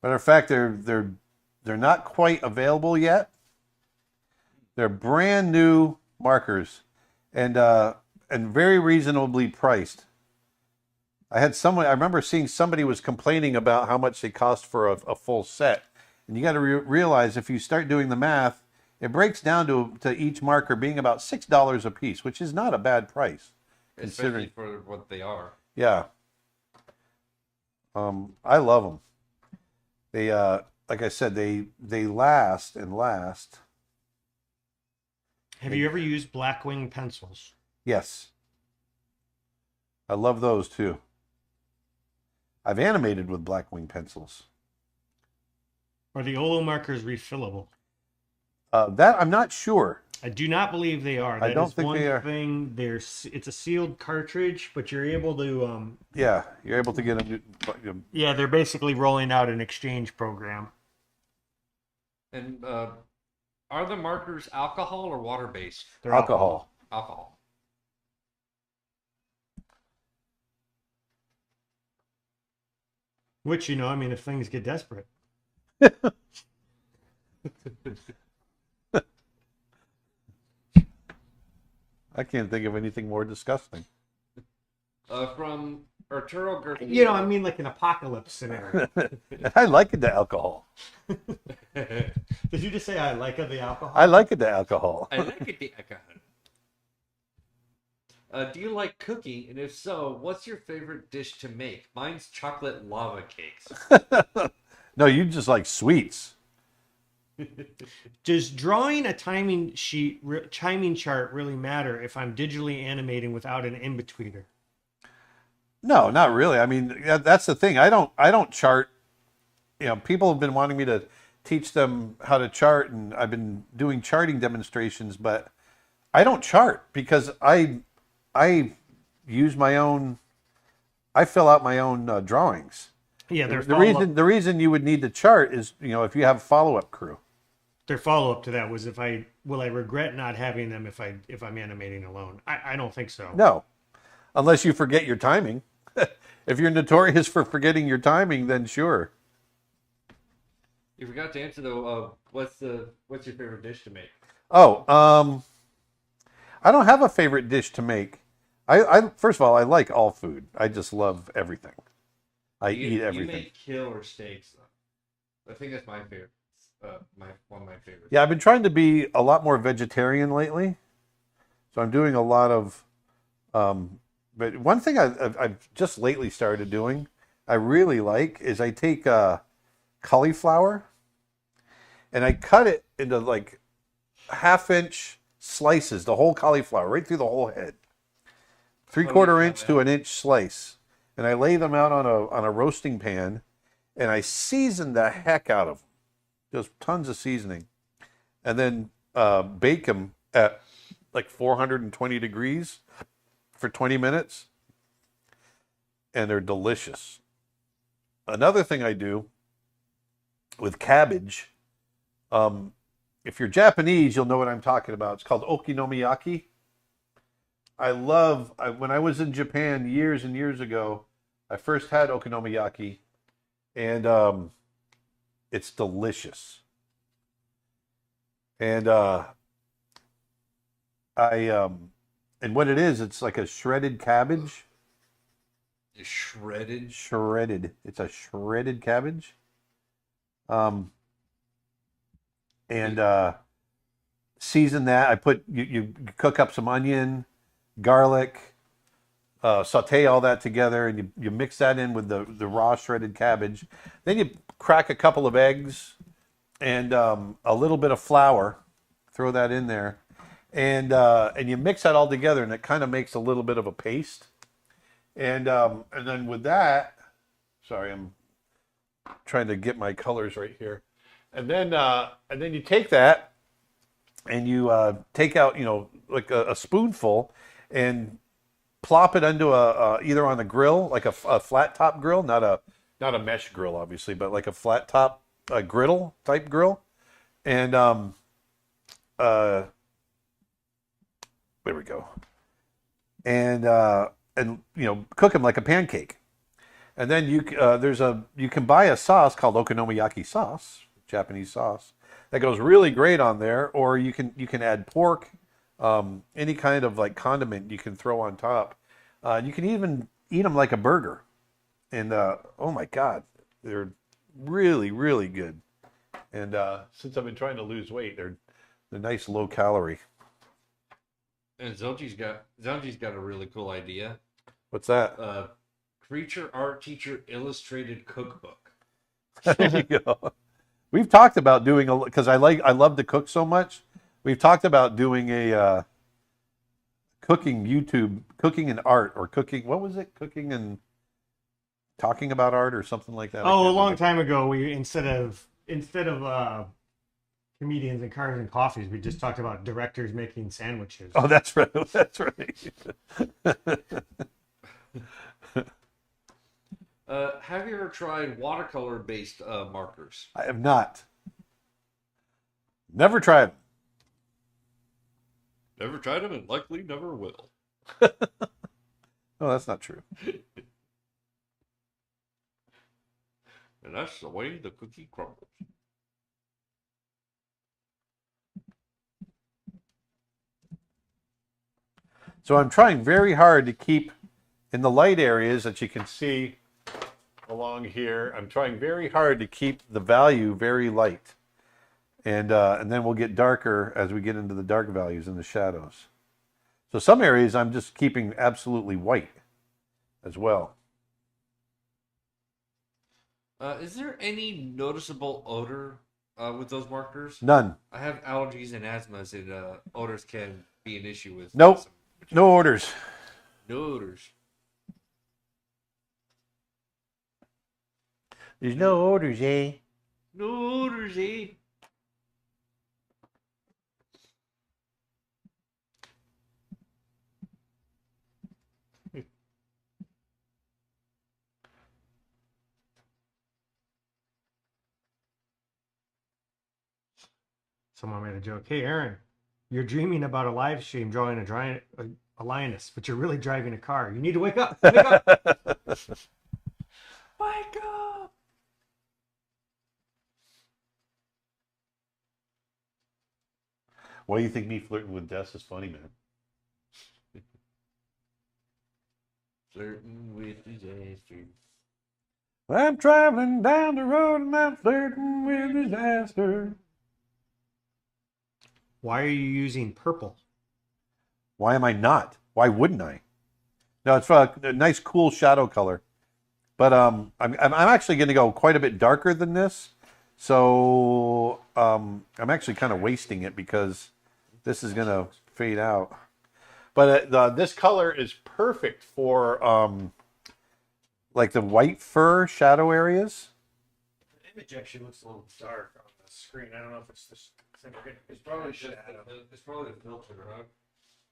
Matter of fact, they're not quite available yet. They're brand new markers, and very reasonably priced. I remember seeing somebody was complaining about how much they cost for a full set, and you got to realize if you start doing the math, it breaks down to each marker being about $6 a piece, which is not a bad price. Especially for what they are. Yeah. I love them. They, like I said, they last and last. Have you ever used Blackwing pencils? Yes. I love those too. I've animated with Blackwing pencils. Are the Olo markers refillable? That I'm not sure. I do not believe they are. I That don't is think one they are. thing. It's a sealed cartridge, but you're able to. Yeah, you're able to get a new. Yeah, they're basically rolling out an exchange program. And are the markers alcohol or water based? They're Alcohol. Alcohol. Which, I mean, if things get desperate. I can't think of anything more disgusting. From Arturo Garcia. I mean, like an apocalypse scenario. I like it, the alcohol. Did you just say I like the alcohol? I like it, the alcohol. I like it, the alcohol. Do you like cooking? And if so, what's your favorite dish to make? Mine's chocolate lava cakes. No, you just like sweets. Does drawing a timing chart really matter if I'm digitally animating without an in-betweener? No, not really. I mean, that's the thing. I don't chart. People have been wanting me to teach them how to chart, and I've been doing charting demonstrations, but I don't chart because I use my own. I fill out my own drawings. Yeah, The reason you would need to chart is if you have a follow-up crew. Their follow-up to that was will I regret not having them if I'm animating alone? I don't think so. No, unless you forget your timing. If you're notorious for forgetting your timing, then sure. You forgot to answer though. What's your favorite dish to make? Oh, I don't have a favorite dish to make. I first of all, I like all food. I just love everything. I eat everything. You make killer steaks though. I think that's my favorite. One of my favorites. Yeah, I've been trying to be a lot more vegetarian lately, so I'm doing a lot of. But one thing I've just lately started doing, I really like, is I take cauliflower, and I cut it into like 1/2 inch slices, the whole cauliflower, right through the whole head, 3/4 inch to 1 inch slice, and I lay them out on a roasting pan, and I season the heck out of them. Just tons of seasoning, and then bake them at like 420 degrees for 20 minutes, and they're delicious. Another thing I do with cabbage, if you're Japanese, you'll know what I'm talking about. It's called okonomiyaki. When I was in Japan years and years ago, I first had okonomiyaki, and it's delicious. And and what it is, it's like a shredded cabbage. Shredded? Shredded. It's a shredded cabbage. And season that. I put you cook up some onion, garlic, saute all that together, and you mix that in with the raw shredded cabbage. Then you crack a couple of eggs and a little bit of flour. Throw that in there, and you mix that all together, and it kind of makes a little bit of a paste. And then with that, sorry, I'm trying to get my colors right here. And then you take that, and you take out like a spoonful, and plop it into either on the grill, like a flat top grill, not a mesh grill obviously, but like a flat top griddle type grill, and there we go, and cook them like a pancake, and then you can buy a sauce called okonomiyaki sauce, Japanese sauce, that goes really great on there, or you can add pork. Any kind of like condiment you can throw on top. You can even eat them like a burger. And oh my God, they're really, really good. And since I've been trying to lose weight, they're nice low calorie. And Zonji's got a really cool idea. What's that? Creature Art Teacher Illustrated Cookbook. There you go. We've talked about doing because I love to cook so much. We've talked about doing a cooking and art, or cooking. What was it? Cooking and talking about art, or something like that. Oh, a long time ago, we instead of Comedians and Cars and Coffees, we just talked about directors making sandwiches. Oh, that's right. That's right. Have you ever tried watercolor-based markers? I have not. Never tried. Never tried them and likely never will. Oh, that's not true. And that's the way the cookie crumbles. So I'm trying very hard to keep in the light areas that you can see along here. I'm trying very hard to keep the value very light. And then we'll get darker as we get into the dark values in the shadows. So some areas I'm just keeping absolutely white as well. Is there any noticeable odor with those markers? None. I have allergies and asthmas, and odors can be an issue with. Nope. No orders. No odors. There's no orders, eh? No odors, eh? Someone made a joke. Hey, Aaron, you're dreaming about a live stream drawing a lioness, but you're really driving a car. You need to wake up. Wake up. Wake up! Why do you think me flirting with Des is funny, man? Flirting with disaster. I'm traveling down the road and I'm flirting with disaster. Why are you using purple? Why am I not? Why wouldn't I? No, it's a nice, cool shadow color. But I'm actually going to go quite a bit darker than this. So I'm actually kind of wasting it because this is going to fade out. But this color is perfect for like the white fur shadow areas. The image actually looks a little dark on the screen. I don't know if it's this. It's probably just it's probably the filter, huh?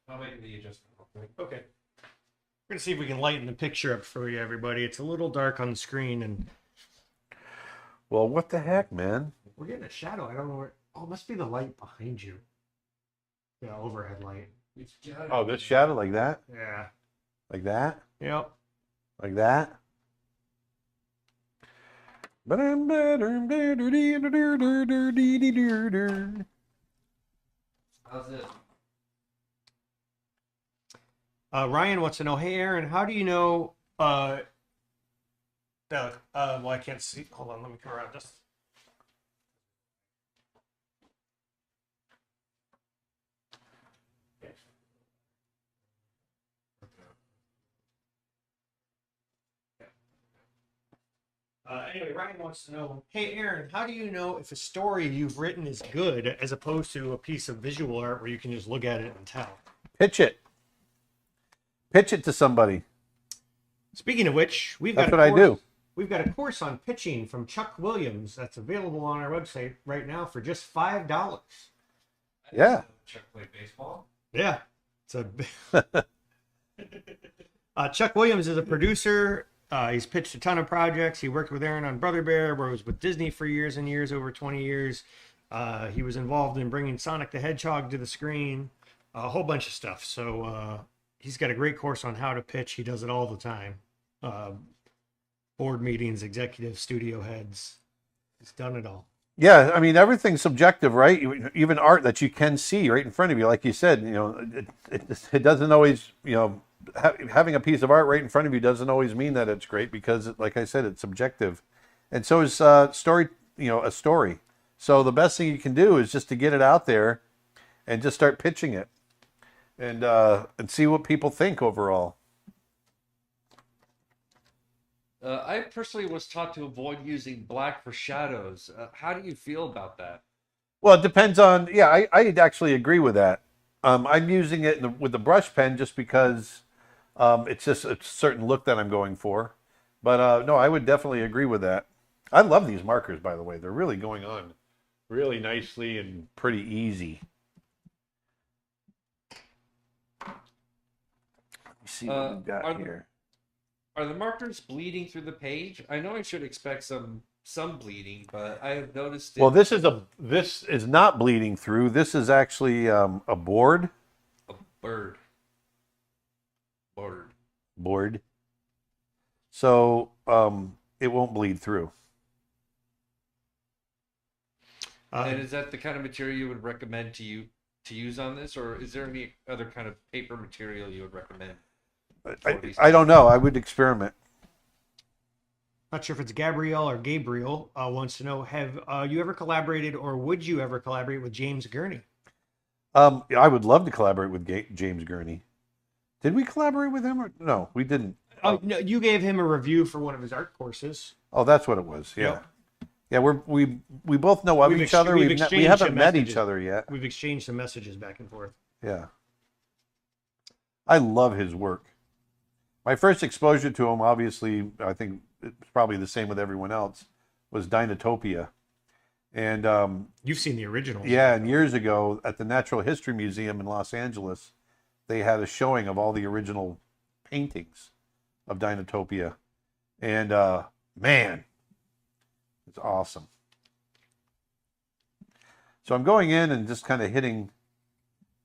I'll make the adjustment real quick. Okay. We're gonna see if we can lighten the picture up for you, everybody. It's a little dark on the screen, and Well, what the heck, man? we're getting a shadow. I don't know where. Oh, it must be the light behind you. Yeah, overhead light. Oh, this shadow like that? Yeah. Like that? Yep. Like that? How's it? Ryan wants to know, hey Aaron, how do you know? Well, I can't see. Hold on, let me come around just. Anyway, Ryan wants to know, hey Aaron, how do you know if a story you've written is good as opposed to a piece of visual art where you can just look at it and tell? Pitch it. Pitch it to somebody. Speaking of which, That's what I do. We've got a course on pitching from Chuck Williams that's available on our website right now for just $5. Yeah. Chuck play baseball. Yeah, it's a. Chuck Williams is a producer. He's pitched a ton of projects. He worked with Aaron on Brother Bear, where he was with Disney for years and years, over 20 years. He was involved in bringing Sonic the Hedgehog to the screen, a whole bunch of stuff. So he's got a great course on how to pitch. He does it all the time. Board meetings, executive studio heads. He's done it all. Yeah, I mean, everything's subjective, right? Even art that you can see right in front of you, like you said, it doesn't always, having a piece of art right in front of you doesn't always mean that it's great because, like I said, it's subjective. And so is a story. So the best thing you can do is just to get it out there and just start pitching it and see what people think overall. I personally was taught to avoid using black for shadows. How do you feel about that? Well, it depends on, I actually agree with that. I'm using it with the brush pen just because it's just a certain look that I'm going for. But no, I would definitely agree with that. I love these markers, by the way. They're really going on really nicely and pretty easy. Let me see what we've got here. Are the markers bleeding through the page? I know I should expect some bleeding, but I have noticed it. Well, this is not bleeding through. This is actually a board. A bird. Board. So it won't bleed through. And is that the kind of material you would recommend to use on this, or is there any other kind of paper material you would recommend? I don't know. I would experiment. Not sure if it's Gabrielle or Gabriel wants to know, have you ever collaborated or would you ever collaborate with James Gurney? I would love to collaborate with James Gurney. Did we collaborate with him? Or no, we didn't. Oh, no, you gave him a review for one of his art courses. Oh, that's what it was. Yeah. Yep. Yeah, we both know of each other. We haven't met each other yet. We've exchanged some messages back and forth. Yeah. I love his work. My first exposure to him, obviously, I think it's probably the same with everyone else, was Dinotopia. And you've seen the original. Yeah, and years ago at the Natural History Museum in Los Angeles, they had a showing of all the original paintings of Dinotopia. And man, it's awesome. So I'm going in and just kind of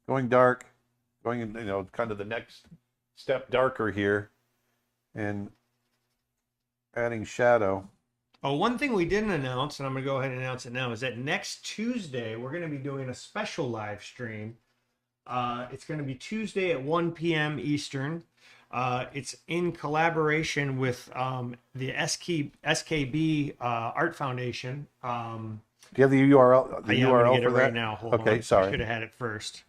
going dark, going in, kind of the next step darker here, and adding shadow. Oh, one thing we didn't announce, and I'm going to go ahead and announce it now, is that next Tuesday, we're going to be doing a special live stream. It's going to be Tuesday at 1 p.m. Eastern. It's in collaboration with the SKB Art Foundation. Do you have the URL? The yeah, URL I'm gonna get for it that? right now. Hold Okay, on. sorry. I should have had it first.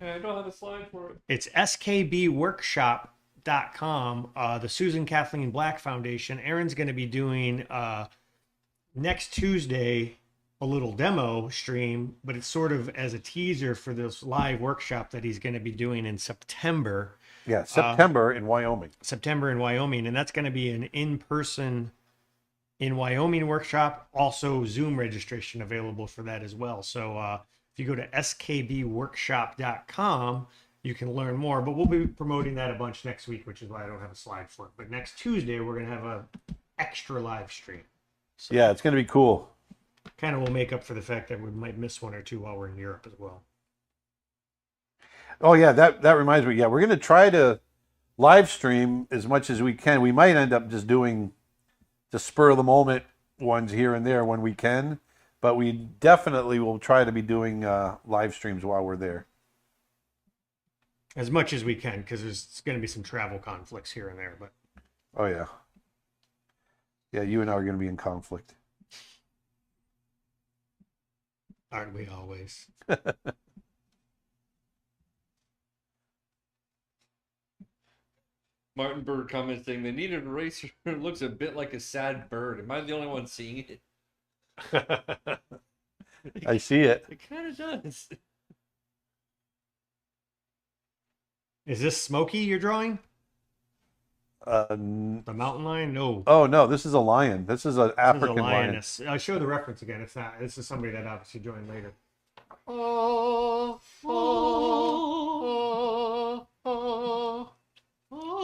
I don't have a slide for it. It's skbworkshop.com, the Susan Kathleen Black Foundation. Aaron's going to be doing next Tuesday a little demo stream, but it's sort of as a teaser for this live workshop that he's going to be doing in September. Yeah, September in Wyoming. September in Wyoming, and that's going to be an in-person in Wyoming workshop. Also, Zoom registration available for that as well. So if you go to skbworkshop.com, you can learn more. But we'll be promoting that a bunch next week, which is why I don't have a slide for it. But next Tuesday, we're going to have a extra live stream. So Yeah, it's going to be cool. kind of will make up for the fact that we might miss one or two while we're in Europe as well. Oh yeah, that reminds me. Yeah, we're going to try to live stream as much as we can. We might end up just doing the spur of the moment ones here and there when we can, but we definitely will try to be doing live streams while we're there. As much as we can, because there's going to be some travel conflicts here and there. But Oh yeah. Yeah, you and I are going to be in conflict. aren't we always? Martin Bird commenting, they need an eraser. It looks a bit like a sad bird. Am I the only one seeing it? I see it. It kind of does. Is this Smokey you're drawing? The mountain lion? No. Oh no, this is a lion. This is an African This is a lion. lioness. I'll show the reference again. It's not. This is somebody that obviously joined later.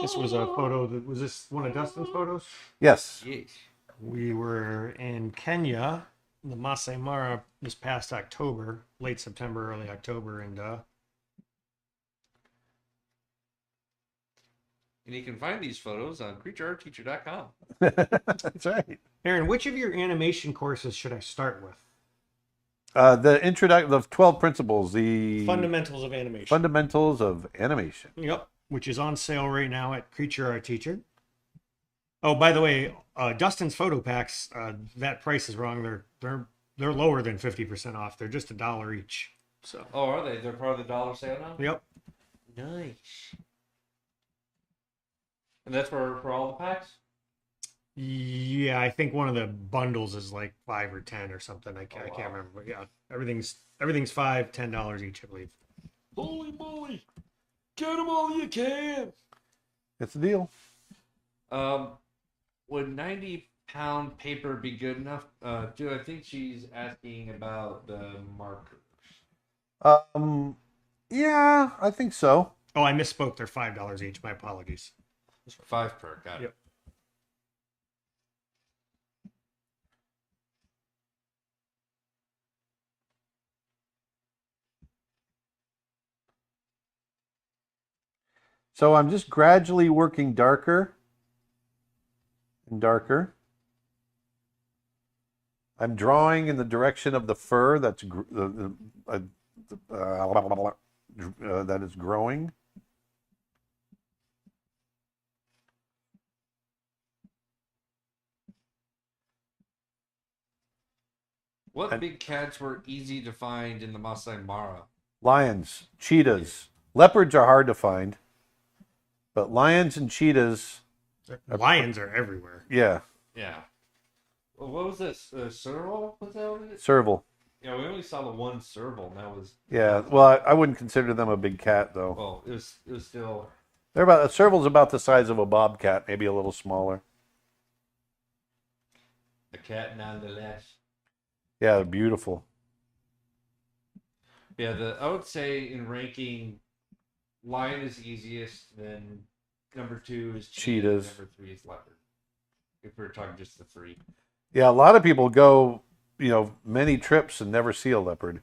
This was a photo. Was this one of Dustin's photos? Yes. Yes. We were in Kenya, the Masai Mara, this past October, late September, early October, and And you can find these photos on creatureartteacher.com. That's right. Aaron, which of your animation courses should I start with? The 12 principles, the Fundamentals of Animation. fundamentals of animation. Yep, which is on sale right now at Creature Art Teacher. Oh, by the way, Dustin's photo packs, that price is wrong. They're lower than 50% off. They're just $1 each. So. Oh, are they? They're part of the dollar sale now? Yep. Nice. And that's for all the packs? Yeah, I think one of the bundles is like 5 or 10 or something. I can't remember. But yeah, everything's $5, $10 each, I believe. Holy moly! Get them all you can! It's a deal. Would 90 pound paper be good enough? Dude, I think she's asking about the markers. Yeah, I think so. Oh, I misspoke. They're $5 each. My apologies. 5 per. Got it. Yep. So I'm just gradually working darker and darker. I'm drawing in the direction of the fur that is growing. What big cats were easy to find in the Masai Mara? Lions, cheetahs, leopards are hard to find, but lions and cheetahs, Lions are everywhere. yeah, Yeah. Well, what was this? Serval? Was that what it is? serval. Yeah, we only saw the one serval, and that was. Yeah, well, I wouldn't consider them a big cat though. Well, it was still. They're about a serval's about the size of a bobcat, maybe a little smaller. A cat nonetheless. Yeah, they're beautiful. Yeah, I would say in ranking, lion is easiest, then number 2 is Cheetahs. number 3 is leopard. If we're talking just the 3. Yeah, a lot of people go, many trips and never see a leopard.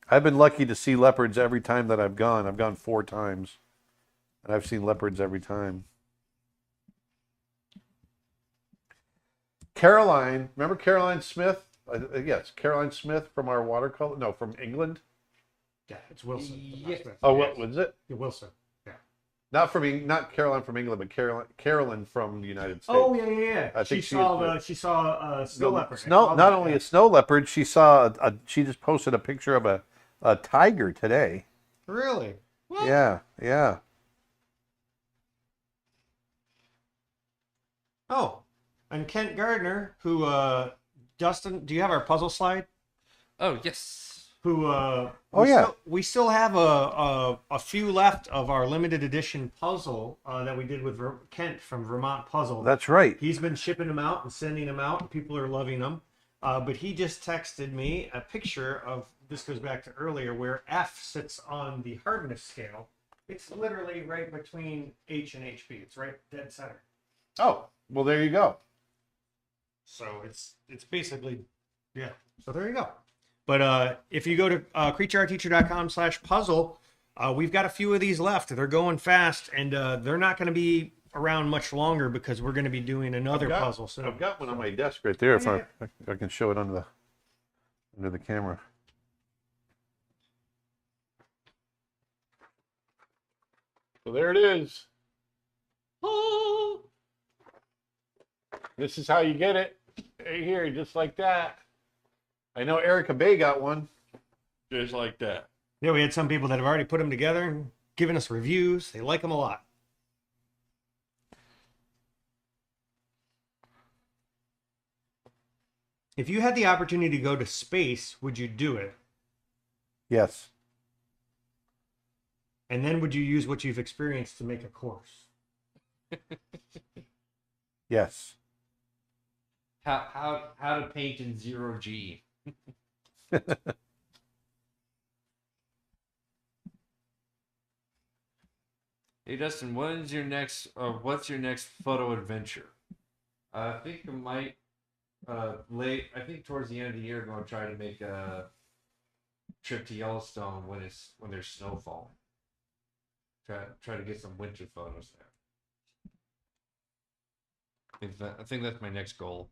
I've been lucky to see leopards every time that I've gone. I've gone 4 times, and I've seen leopards every time. Caroline, remember Caroline Smith? Yes, Caroline Smith from our watercolor. No, from England. Yeah, it's Wilson. Yeah. Oh, what was it? Yeah, Wilson. Not Caroline from England, but Carolyn from the United States. Oh yeah. I She think saw a snow leopard. Not only a snow leopard, she she just posted a picture of a tiger today. Really? What? Yeah. Oh, and Kent Gardner, who Dustin, do you have our puzzle slide? Oh yes. Who we still have a few left of our limited edition puzzle that we did with Kent from Vermont Puzzle. That's right. He's been shipping them out and sending them out, and people are loving them. But he just texted me a picture of, this goes back to earlier, where F sits on the hardness scale. It's literally right between H and HP. It's right dead center. Oh, well, there you go. So it's basically, yeah. So there you go. But if you go to creatureartteacher.com/puzzle, we've got a few of these left. They're going fast, and they're not going to be around much longer because we're going to be doing another puzzle soon. I've got one on my desk right there. If I can show it under the camera. So there it is. Oh. This is how you get it. Right here, just like that. I know Erica Bay got one. Just like that. Yeah, we had some people that have already put them together and given us reviews. They like them a lot. If you had the opportunity to go to space, would you do it? Yes. And then would you use what you've experienced to make a course? Yes. How to paint in 0G. Hey Dustin, what's your next photo adventure? I think I might I think towards the end of the year, I'm going to try to make a trip to Yellowstone when there's snow falling. Try to get some winter photos there. I think that's my next goal.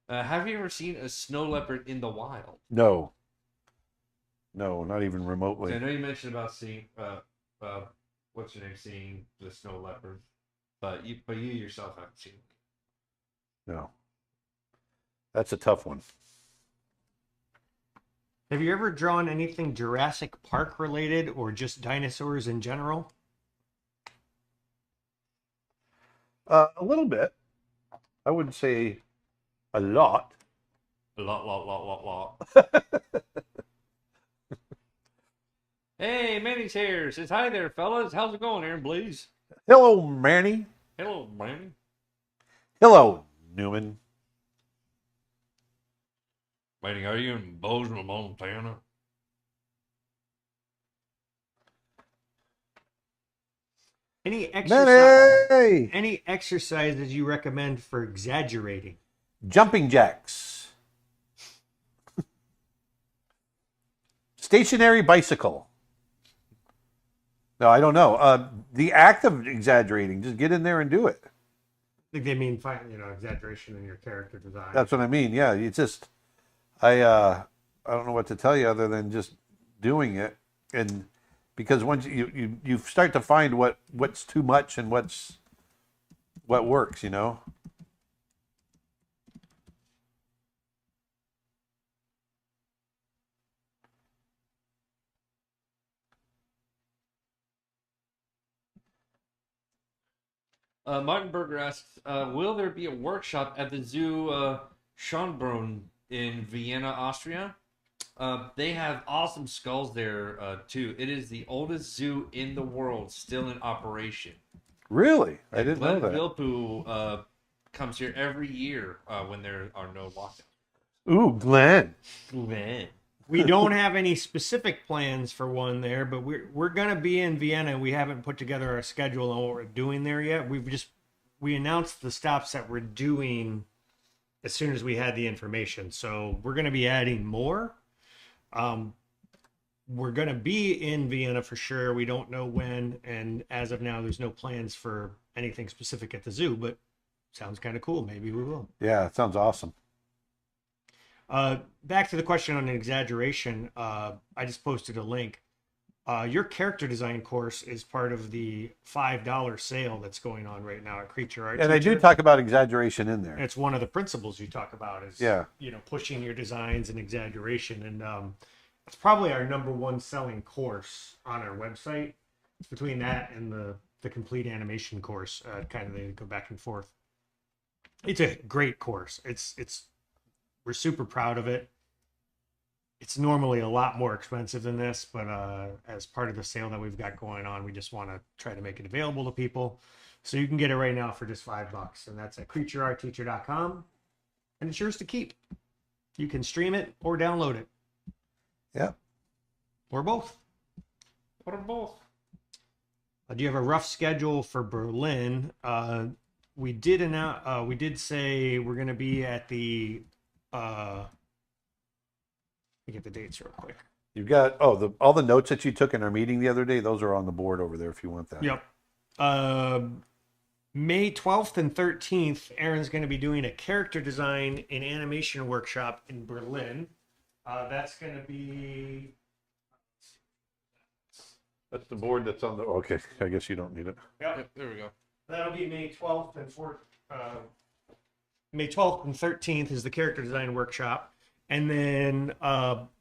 Have you ever seen a snow leopard in the wild? No. No, not even remotely. I know you mentioned about seeing what's your name, seeing the snow leopard, but you yourself haven't seen it. No. That's a tough one. Have you ever drawn anything Jurassic Park related or just dinosaurs in general? A little bit. I wouldn't say a lot. A lot. Hey, Manny's here. Says, hi there, fellas. How's it going, Aaron Blaze? Hello, Manny. Hello, man. Hello, Newman. Manny, are you in Bozeman, Montana? Any exercise? Manny! Any exercises you recommend for exaggerating? Jumping jacks. Stationary bicycle. No, I don't know. The act of exaggerating, just get in there and do it. I think they mean exaggeration in your character design. That's what I mean. Yeah, it's just I don't know what to tell you other than just doing it, and because once you start to find what's too much and what works, you know. Martin Berger asks, will there be a workshop at the Zoo Schönbrunn in Vienna, Austria? They have awesome skulls there, too. It is the oldest zoo in the world still in operation. Really? I didn't know Glenn that. Vilppu comes here every year when there are no lockdowns. Ooh, Glenn. Glenn. We don't have any specific plans for one there, but we're gonna be in Vienna. We haven't put together our schedule on what we're doing there yet. We announced the stops that we're doing as soon as we had the information. So we're gonna be adding more. We're gonna be in Vienna for sure. We don't know when, and as of now, there's no plans for anything specific at the zoo. But sounds kind of cool. Maybe we will. Yeah, it sounds awesome. Back to the question on exaggeration. I just posted a link. Your character design course is part of the $5 sale that's going on right now at Creature Art. And I do talk about exaggeration in there. And it's one of the principles you talk about is pushing your designs and exaggeration, and it's probably our number one selling course on our website. It's between that and the complete animation course. Kind of they go back and forth. It's a great course. We're super proud of it. It's normally a lot more expensive than this, but as part of the sale that we've got going on, we just want to try to make it available to people. So you can get it right now for just $5, and that's at creatureartteacher.com, and it's yours to keep. You can stream it or download it. Yeah. Or both. Or both. Do you have a rough schedule for Berlin? We did say we're going to be at the let me get the dates real quick. You've got all the notes that you took in our meeting the other day. Those are on the board over there if you want that. Yep. May 12th and 13th, Aaron's going to be doing a character design and animation workshop in Berlin. That's going to be. That's the board that's on the. Okay, I guess you don't need it. Yep. There we go. That'll be May 12th and May 12th and 13th is the character design workshop. And then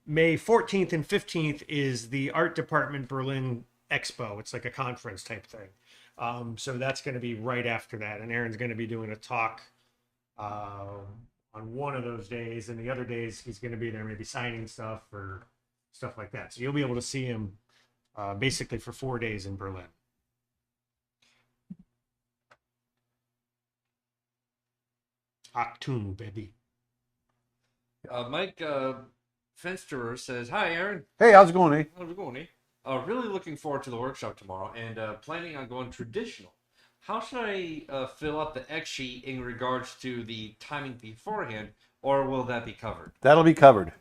May 14th and 15th is the art department Berlin Expo. It's like a conference type thing. So that's going to be right after that. And Aaron's going to be doing a talk on one of those days. And the other days he's going to be there maybe signing stuff or stuff like that. So you'll be able to see him basically for 4 days in Berlin. Achtung, baby. Mike Fensterer says, "Hi, Aaron. Hey, how's it going, eh? How's it going, eh? Really looking forward to the workshop tomorrow and planning on going traditional. How should I fill out the X sheet in regards to the timing beforehand, or will that be covered?" That'll be covered.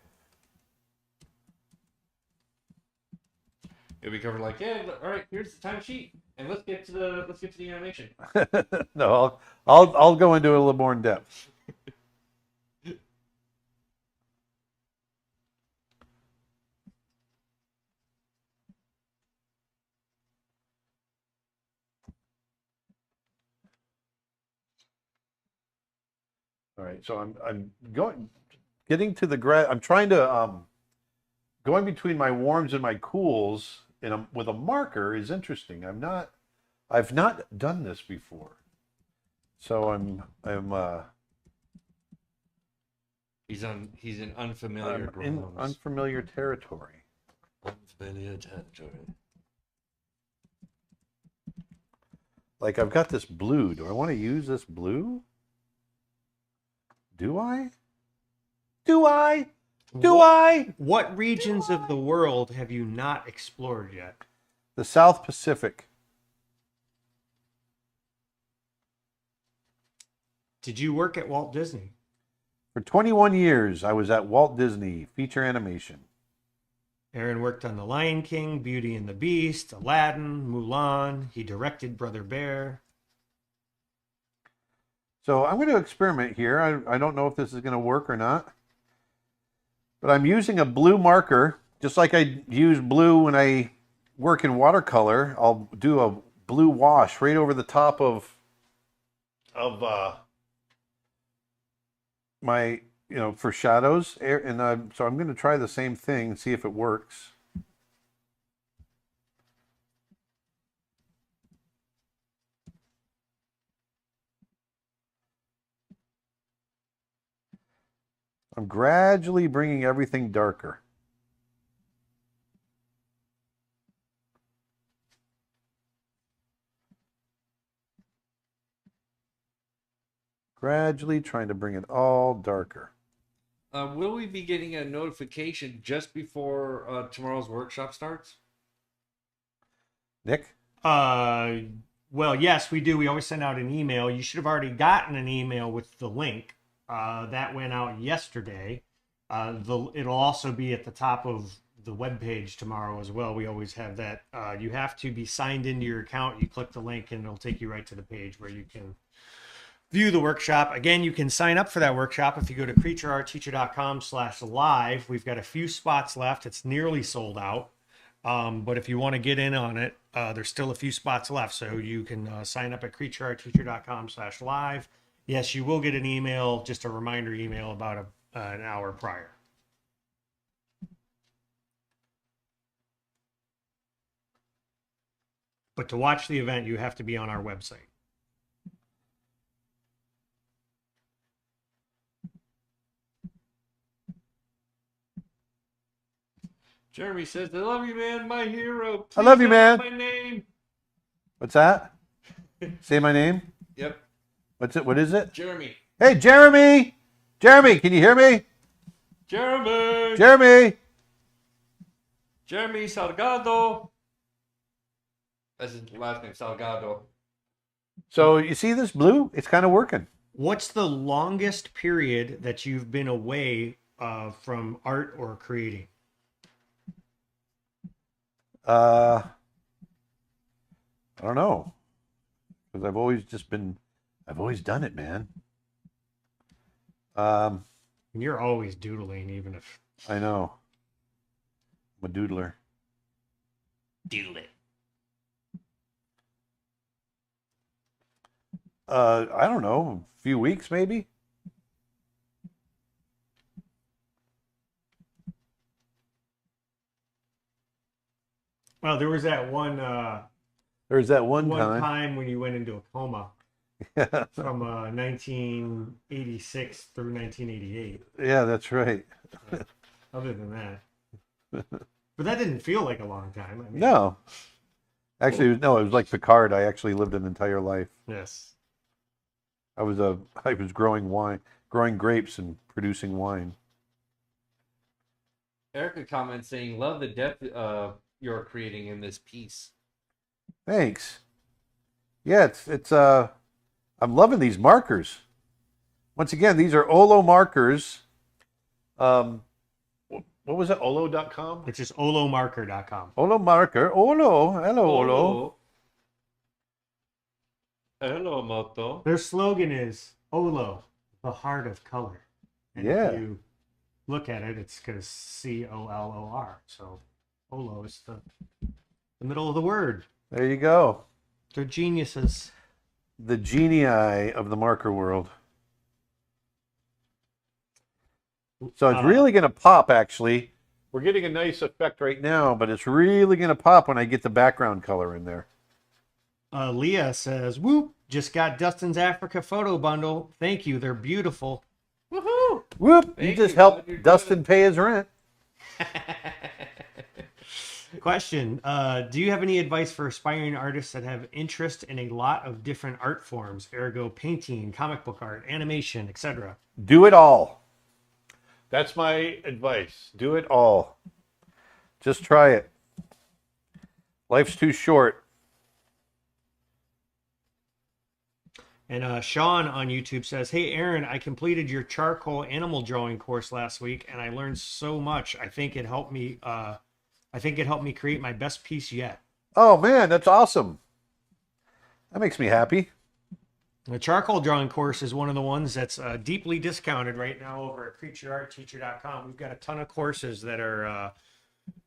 It'll be covered like, yeah, all right, here's the time sheet, and let's get to the animation. No, I'll go into it a little more in depth. All right, so I'm getting to the I'm trying to going between my warms and my cools with a marker is interesting. I've not done this before, so I'm He's in unfamiliar in grounds. unfamiliar territory. Unfamiliar territory. Like I've got this blue. Do I want to use this blue? Do I? Do I? Do I? What regions of the world have you not explored yet? The South Pacific. Did you work at Walt Disney? For 21 years, I was at Walt Disney Feature Animation. Aaron worked on The Lion King, Beauty and the Beast, Aladdin, Mulan. He directed Brother Bear. So I'm going to experiment here. I don't know if this is going to work or not. But I'm using a blue marker, just like I use blue when I work in watercolor. I'll do a blue wash right over the top of my, for shadows. And so I'm going to try the same thing and see if it works. I'm gradually bringing everything darker. Gradually trying to bring it all darker. Will we be getting a notification just before tomorrow's workshop starts? Nick? Well, yes, we do. We always send out an email. You should have already gotten an email with the link. That went out yesterday. It'll also be at the top of the webpage tomorrow as well. We always have that. You have to be signed into your account. You click the link and it'll take you right to the page where you can view the workshop. Again, you can sign up for that workshop if you go to creatureartteacher.com/live. We've got a few spots left. It's nearly sold out. But if you want to get in on it, there's still a few spots left. So you can sign up at creatureartteacher.com/live. Yes, you will get an email, just a reminder email about an hour prior. But to watch the event, you have to be on our website. Jeremy says, I love you, man, my hero. Please I love you, tell man. My name. What's that? Say my name? Yep. What's it? What is it? Jeremy. Hey, Jeremy! Jeremy, can you hear me? Jeremy. Jeremy! Jeremy Salgado. That's his last name, Salgado. So you see this blue? It's kind of working. What's the longest period that you've been away from art or creating? I don't know. Because I've always done it, man. And you're always doodling, even if... I know. I'm a doodler. Doodle it. I don't know. A few weeks, maybe? Well, there was that one... There's that one time. time When you went into a coma from 1986 through 1988. Yeah, that's right. Other than that. But that didn't feel like a long time. I mean, No. Actually, no, it was like Picard. I actually lived an entire life. Yes. I was growing grapes and producing wine. Erica comments saying, love the depth you're creating in this piece. Thanks. Yeah, it's I'm loving these markers. Once again, these are Olo markers. What was it? Olo.com? It's just olomarker.com. Olo marker. Olo. Hello, Olo. Hello, Moto. Their slogan is Olo, the heart of color. And Yeah. if you look at it, it's going to COLOR. So Olo is the middle of the word. There you go. They're geniuses. The genii of the marker world. So it's really going to pop, actually. We're getting a nice effect right now, but it's really going to pop when I get the background color in there. Leah says, whoop, just got Dustin's Africa photo bundle. Thank you. They're beautiful. Woohoo! Whoop! Thank You just you, helped bud. You're Dustin pay his rent. Question: do you have any advice for aspiring artists that have interest in a lot of different art forms, ergo painting, comic book art, animation, etc.? Do it all. That's my advice. Do it all. Just try it. Life's too short. And Sean on YouTube says, "Hey Aaron, I completed your charcoal animal drawing course last week, and I learned so much. I think it helped me. I think it helped me create my best piece yet." Oh man, that's awesome. That makes me happy. The charcoal drawing course is one of the ones that's deeply discounted right now over at creatureartteacher.com. We've got a ton of courses that are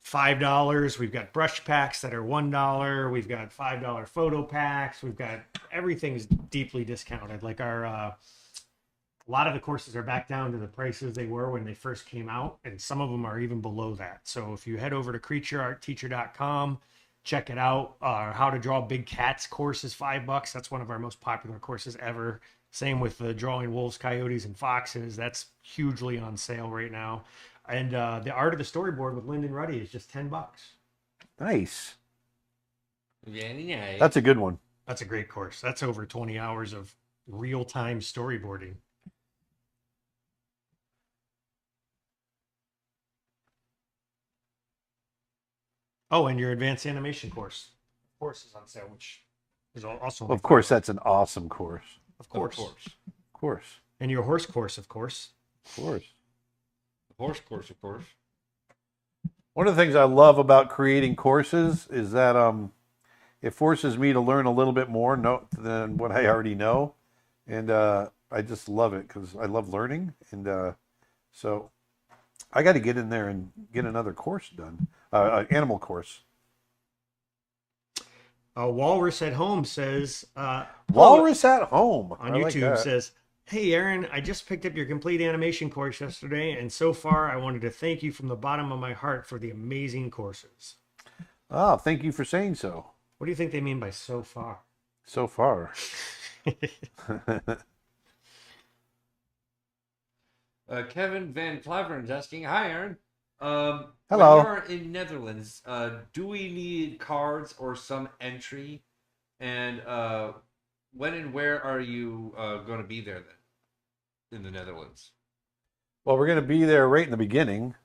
$5. We've got brush packs that are $1. We've got $5 photo packs. We've got everything's deeply discounted. Like a lot of the courses are back down to the prices they were when they first came out, and some of them are even below that. So if you head over to creatureartteacher.com, check it out. How to Draw Big Cats course is $5. That's one of our most popular courses ever. Same with the drawing wolves, coyotes, and foxes. That's hugely on sale right now. And the art of the storyboard with Lyndon Ruddy is just $10. Nice. Very nice. That's a good one. That's a great course. That's over 20 hours of real-time storyboarding. Oh, and your advanced animation course is on sale, which is also Of course, that's an awesome course. of course. Of course. And your horse course, of course. Of course. Horse course, of course. One of the things I love about creating courses is that it forces me to learn a little bit more than what I already know, and I just love it because I love learning, and so I got to get in there and get another course done, animal course. Walrus at Home says, Walrus at Home on I like YouTube that. says, "Hey Aaron, I just picked up your complete animation course yesterday, and so far I wanted to thank you from the bottom of my heart for the amazing courses." Oh, thank you for saying so. What do you think they mean by "so far"? So far. Kevin Van Claveren asking, "Hi, Aaron. Hello. When you're in Netherlands, do we need cards or some entry? And when and where are you going to be there then in the Netherlands?" Well, we're going to be there right in the beginning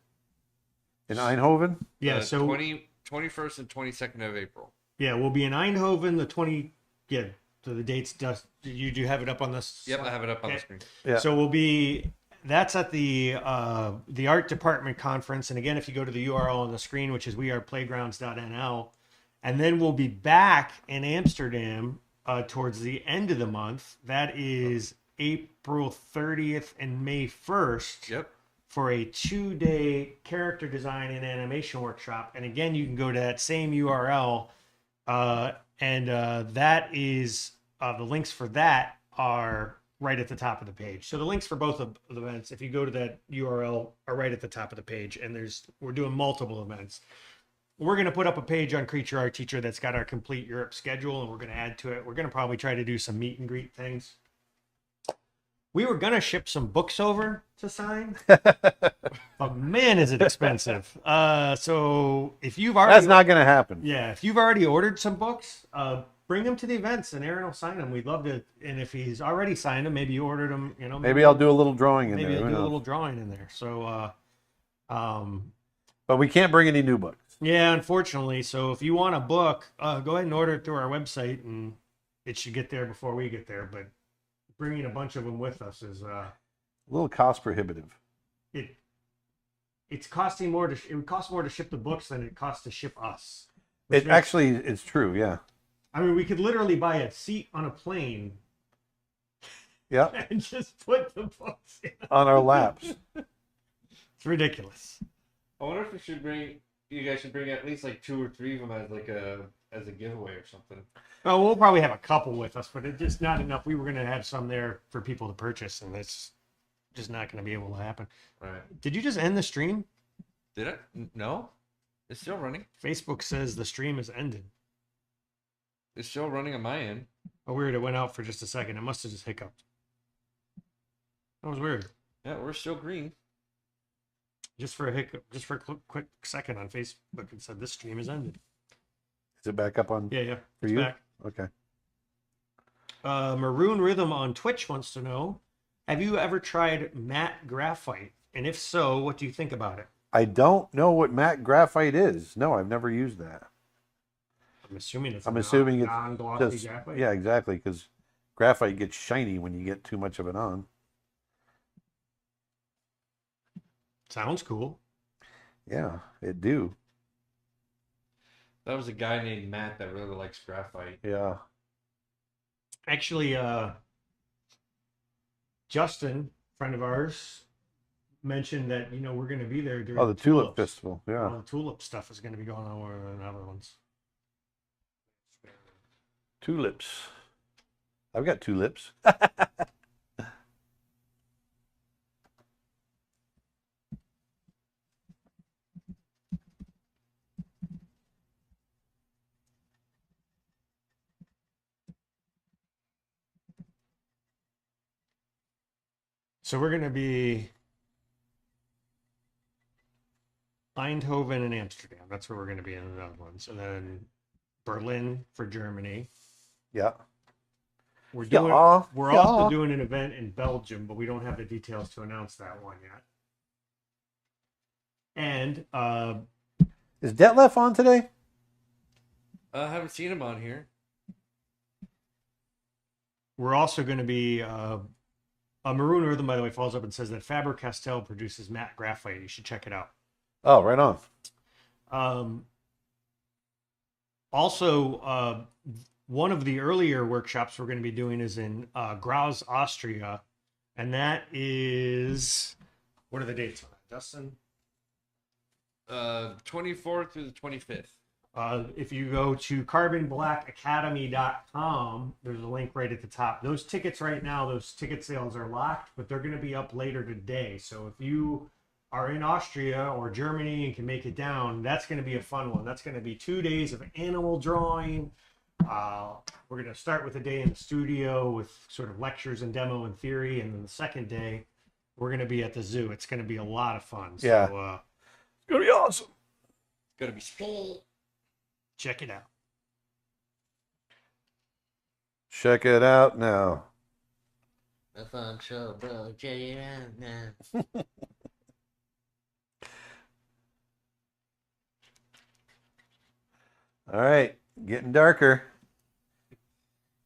in Eindhoven. Yeah, so 21st and 22nd of April. yeah, we'll be in Eindhoven the 20. Yeah, so the dates. You do have it up on this? Yep, I have it up on the screen. Yeah. So we'll be. That's at the art department conference, and again, if you go to the URL on the screen, which is weareplaygrounds.nl, and then we'll be back in Amsterdam towards the end of the month. That is April 30th and May 1st. Yep. For a 2-day character design and animation workshop. And again, you can go to that same URL, and that is the links for that are right at the top of the page. So the links for both of the events, if you go to that URL, are right at the top of the page. And we're doing multiple events. We're going to put up a page on Creature Art Teacher that's got our complete Europe schedule, and we're going to add to it. We're going to probably try to do some meet and greet things. We were going to ship some books over to sign, but man, is it expensive. So if you've already... That's not going to happen. Yeah, if you've already ordered some books, bring them to the events and Aaron will sign them. We'd love to. And if he's already signed them, maybe you ordered them, Maybe I'll do a little drawing in maybe there. I'll Who do a knows? little drawing in there. So, But we can't bring any new books. yeah, unfortunately. So if you want a book, go ahead and order it through our website, and it should get there before we get there. But bringing a bunch of them with us is A little cost prohibitive. it's costing more it would cost more to ship the books than it costs to ship us. It actually is true, yeah. I mean, we could literally buy a seat on a plane Yeah, and just put the books in. on our laps. It's ridiculous. I wonder if you guys should bring at least like 2 or 3 of them as a giveaway or something. Oh, we'll probably have a couple with us, but it's just not enough. We were going to have some there for people to purchase, and it's just not going to be able to happen. Right. Did you just end the stream? Did it? No. It's still running. Facebook says the stream has ended. It's still running on my end. Oh, weird. It went out for just a second. It must have just hiccuped. That was weird. Yeah, we're still green. just for a hiccup, just for a quick second on Facebook, it said this stream has ended. Is it back up on? Yeah, For it's you? back. Okay. Maroon Rhythm on Twitch wants to know, have you ever tried matte graphite? And if so, what do you think about it? I don't know what matte graphite is. No, I've never used that. I'm assuming it's assuming it's non-glossy just, graphite. yeah, exactly, because graphite gets shiny when you get too much of it on. Sounds cool. Yeah, it do. That was a guy named Matt that really likes graphite. Yeah. Actually, Justin, friend of ours, mentioned that we're going to be there during Oh, the Tulip tulips. Festival. Yeah. All the tulip stuff is going to be going on with other ones. Tulips. I've got tulips. So we're going to be Eindhoven and Amsterdam. That's where we're going to be in the Netherlands. And then Berlin for Germany. Yeah. We're doing. Yeah, We're yeah. also doing an event in Belgium, but we don't have the details to announce that one yet. And Is Detlef on today? I haven't seen him on here. we're also going to be Maroon Rhythm, by the way, follows up and says that Faber-Castell produces matte graphite. You should check it out. Oh, right on. Also, one of the earlier workshops we're going to be doing is in Graz, Austria, and that is, what are the dates on that, Dustin? 24th through the 25th. If you go to carbonblackacademy.com, there's a link right at the top. Those tickets right now, those ticket sales are locked, but they're going to be up later today. So if you are in Austria or Germany and can make it down, that's going to be a fun one. That's going to be 2 days of animal drawing. We're going to start with a day in the studio with sort of lectures and demo and theory. And then the second day, we're going to be at the zoo. It's going to be a lot of fun. Yeah. So, It's going to be awesome. It's gonna be speed. check it out. Check it out now. The fun show, bro. Check it out now. All right. Getting darker.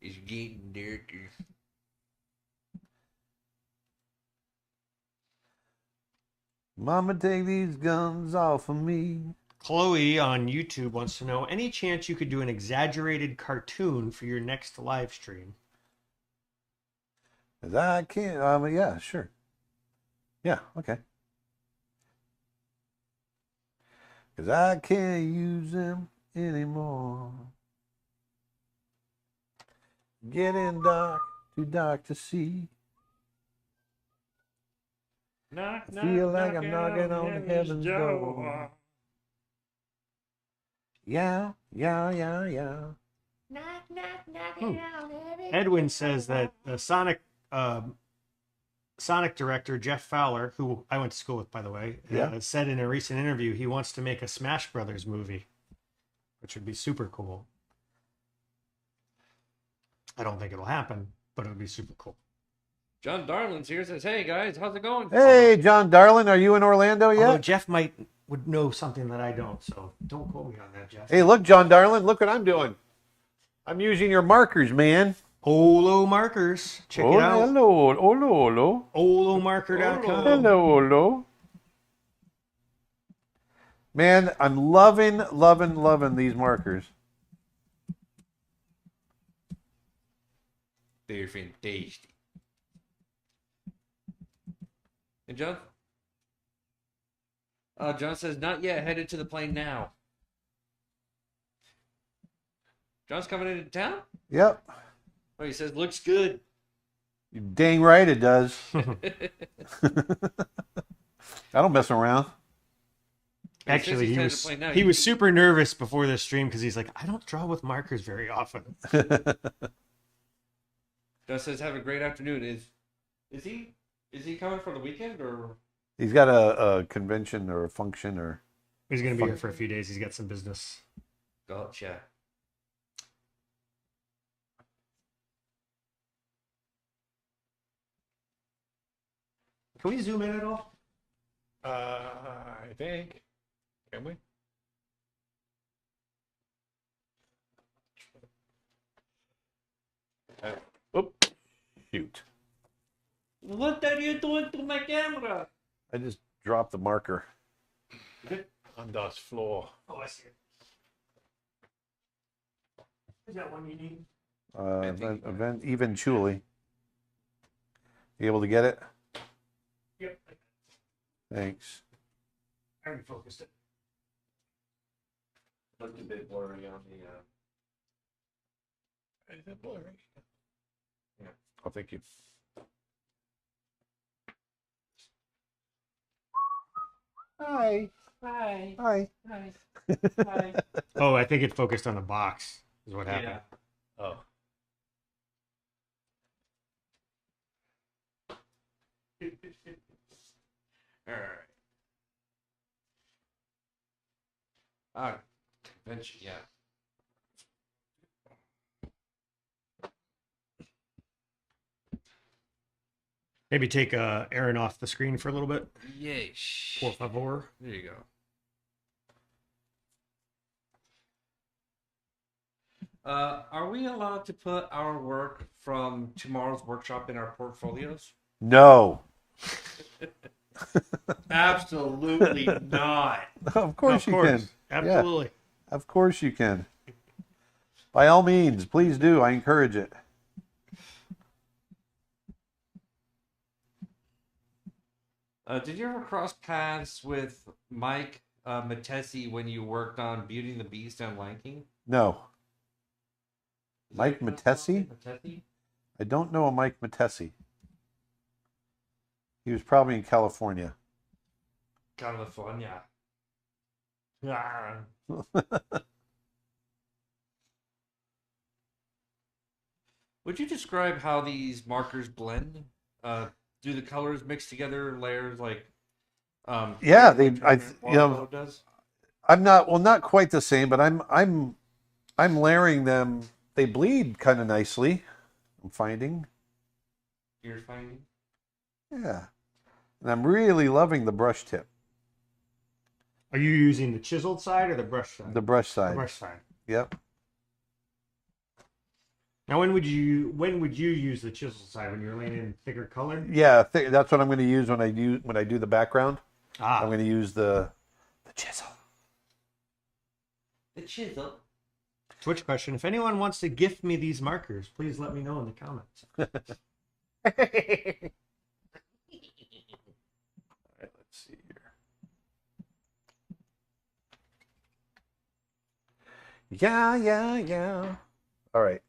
It's getting dirty. Mama, take these guns off of me. Chloe on YouTube wants to know, any chance you could do an exaggerated cartoon for your next live stream? 'Cause I can't. Yeah, sure. Yeah, okay. 'Cause I can't use them anymore. Getting dark, too dark to see. Knock, I feel like I'm knocking on heaven's door. Yeah, yeah, yeah, yeah. Knock, knock, knocking on heaven. Edwin says that the Sonic director Jeff Fowler, who I went to school with, by the way, Yeah. said in a recent interview he wants to make a Smash Brothers movie, which would be super cool. I don't think it'll happen, but it would be super cool. John Darlin's here. Says, "Hey guys, how's it going?" Hey, John Darlin, are you in Orlando Although yet? Jeff would know something that I don't, so don't quote me on that, Jeff. Hey, look, John Darlin, look what I'm doing. I'm using your markers, man. Olo Markers. Check it out. Hello, hello. Olomarker.com. Hello. Man, I'm loving these markers. They're fantastic. And John? John says, not yet. Headed to the plane now. John's coming into town? Yep. Oh, he says, looks good. You dang right it does. I don't mess around. Actually, he's he headed was to plane now. he was super nervous before the stream because he's like, I don't draw with markers very often. John says, have a great afternoon. Is he coming for the weekend or? He's got a convention or a function or. He's going to be here for a few days. He's got some business. Gotcha. Can we zoom in at all? I think. Can we? Oop. Shoot. What are you doing to my camera? I just dropped the marker Good. on das floor. Oh, I see it. Is that one you need? Event eventually. You able to get it? Yep. Thanks. I already focused it. Looked a bit blurry on the. Is it blurry? Yeah. Oh, thank you. Hi. Hi. Hi. Hi. Hi. Oh, I think it focused on the box, is what happened. Oh. All right. Ah, convention, yeah. Maybe take Aaron off the screen for a little bit. Yeesh. Por favor. There you go. Are we allowed to put our work from tomorrow's workshop in our portfolios? No. Absolutely not. Of course Of you course. can. Absolutely. Yeah, of course you can. By all means, please do. I encourage it. Did you ever cross paths with Mike Matesi when you worked on Beauty and the Beast and Lanking? No. Is Mike that Matesi? Matesi? I don't know a Mike Matesi. He was probably in California. California. Ah. Would you describe how these markers blend? Do the colors mix together, layers like? Yeah, Watercolor does. I'm not quite the same, but I'm layering them. They bleed kind of nicely. I'm finding. You're finding. Yeah, and I'm really loving the brush tip, Are you using the chiseled side or the brush side? the brush The side. brush side. Yep. Now, when would you use the chisel side? When you're laying in thicker color? Yeah, that's what I'm going to use when I do the background. Ah, I'm going to use the chisel. The chisel. Twitch question. If anyone wants to gift me these markers, please let me know in the comments. All right, let's see here. Yeah. All right.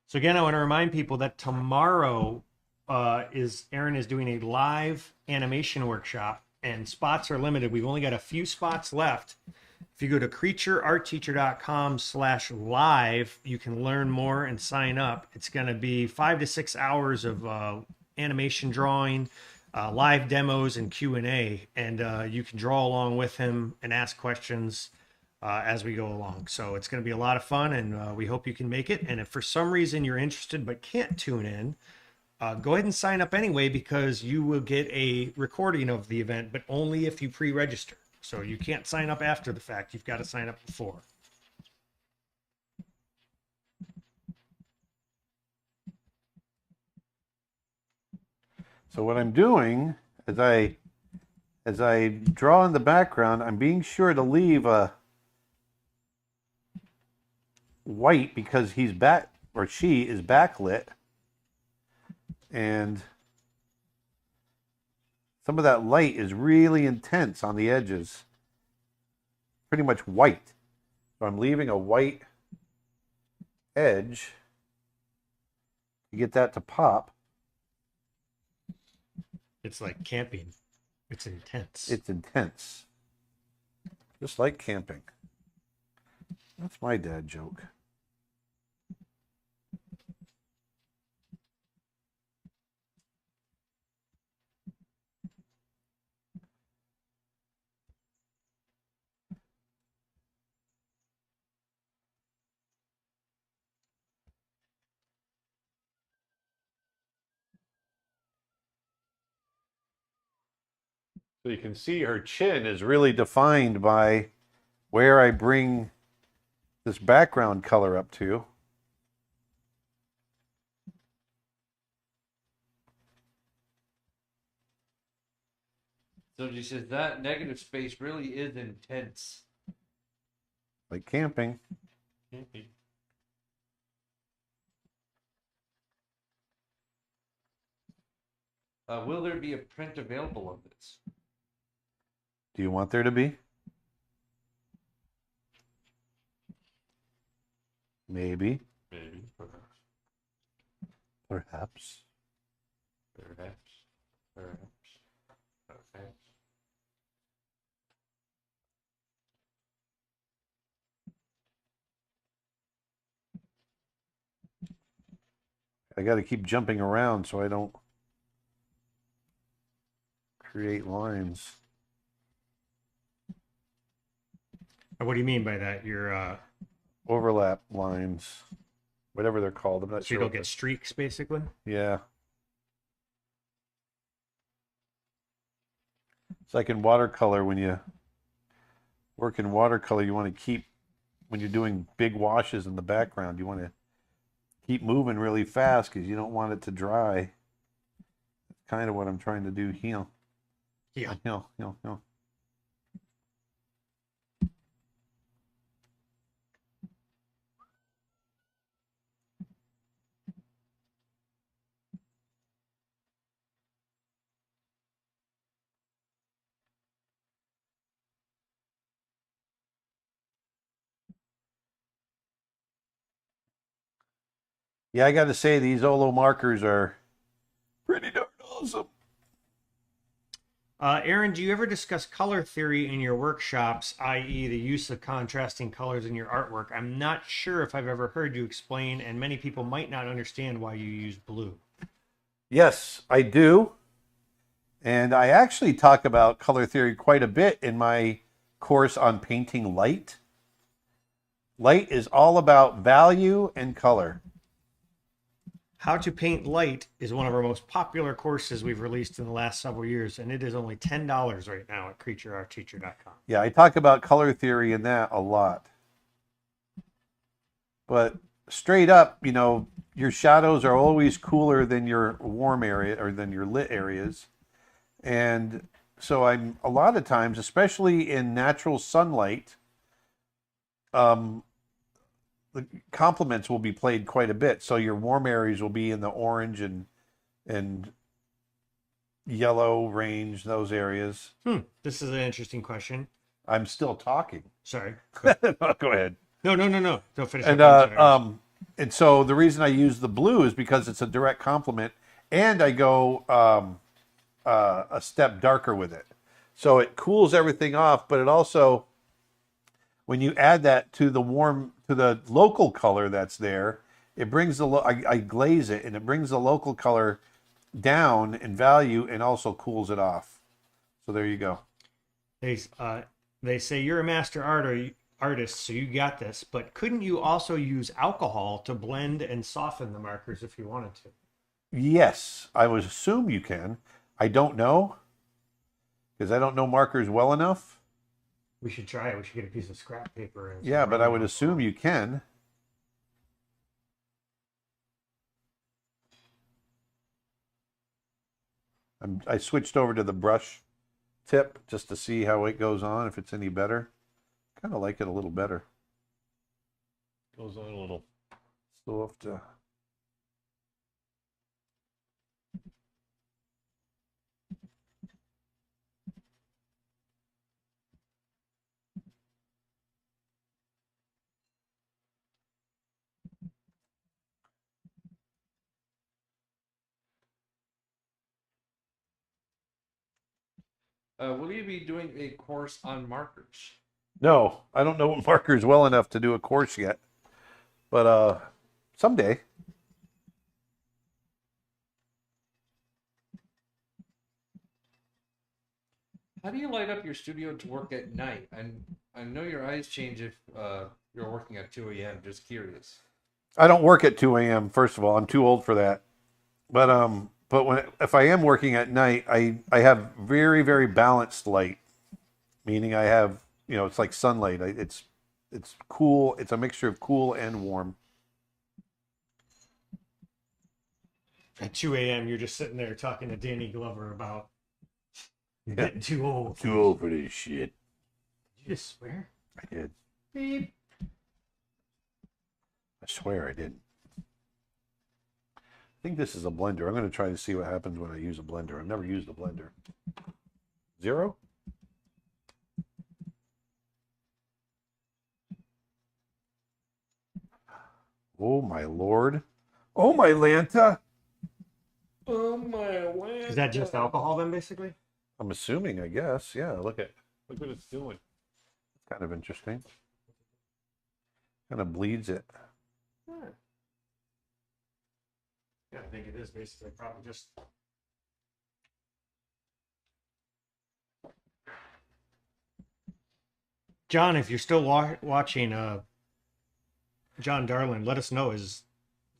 So again, I want to remind people that tomorrow Aaron is doing a live animation workshop, and spots are limited. We've only got a few spots left. If you go to creatureartteacher.com/live, you can learn more and sign up. It's going to be 5 to 6 hours of animation drawing, live demos, and Q&A, and you can draw along with him and ask questions as we go along. So it's going to be a lot of fun, and we hope you can make it. And if for some reason you're interested but can't tune in, go ahead and sign up anyway, because you will get a recording of the event, but only if you pre-register. So you can't sign up after the fact. You've got to sign up before. So what I'm doing as I draw in the background, I'm being sure to leave a white because he's back, or she is backlit, and some of that light is really intense on the edges, pretty much white. So I'm leaving a white edge to get that to pop. It's like camping. It's intense. It's intense, just like camping. That's my dad joke. So you can see her chin is really defined by where I bring this background color up to. So she says that negative space really is intense. Like camping. Will there be a print available of this? Do you want there to be? Maybe. Maybe. Perhaps. Perhaps. Perhaps. Perhaps. Perhaps. I got to keep jumping around so I don't create lines. What do you mean by that? You're Overlap lines. Whatever they're called. I'm not so sure. you don't what get streaks, basically. Yeah. It's like in watercolor, when you work in watercolor, you want to keep, when you're doing big washes in the background, you want to keep moving really fast because you don't want it to dry. That's kind of what I'm trying to do here. Yeah. No. Yeah, I got to say, these Olo markers are pretty darn awesome. Aaron, do you ever discuss color theory in your workshops, i.e., the use of contrasting colors in your artwork? I'm not sure if I've ever heard you explain, and many people might not understand why you use blue. Yes, I do. And I actually talk about color theory quite a bit in my course on painting light. Light is all about value and color. How to Paint Light is one of our most popular courses we've released in the last several years, and it is only $10 right now at creatureartteacher.com. Yeah, I talk about color theory in that a lot. But straight up, your shadows are always cooler than your warm area or than your lit areas. And so I'm a lot of times, especially in natural sunlight, the complements will be played quite a bit. So your warm areas will be in the orange and yellow range, those areas. This is an interesting question. I'm still talking. Sorry. Go ahead. No. Don't finish. And so the reason I use the blue is because it's a direct complement, and I go a step darker with it. So it cools everything off, but it also, when you add that to the local color that's there, it brings I glaze it, and it brings the local color down in value and also cools it off. So there you go. They say you're a master artist, so you got this, but couldn't you also use alcohol to blend and soften the markers if you wanted to? Yes, I would assume you can. I don't know, because I don't know markers well enough. We should try it. We should get a piece of scrap paper. And Yeah, but I would assume you can. I switched over to the brush tip just to see how it goes on, if it's any better. Kind of like it a little better. Goes on a little soft. Will you be doing a course on markers? No, I don't know markers well enough to do a course yet, but someday. How do you light up your studio to work at night? And I know your eyes change if you're working at 2 a.m. Just curious. I don't work at 2 a.m. First of all, I'm too old for that. But but if I am working at night, I have very, very balanced light, meaning I have, it's like sunlight. It's cool. It's a mixture of cool and warm. At 2 a.m., you're just sitting there talking to Danny Glover about Yeah. getting too old. Too old for this shit. Did you just swear? I did. Beep. I swear I didn't. I think this is a blender. I'm going to try to see what happens when I use a blender. I've never used a blender. 0? Oh my lord. Oh my Lanta. Oh my word. Is that just alcohol then, basically? I'm assuming, I guess. Yeah, look what it's doing. It's kind of interesting. Kind of bleeds it. Yeah, I think it is basically probably just. John, if you're still watching John Darlin, let us know. Is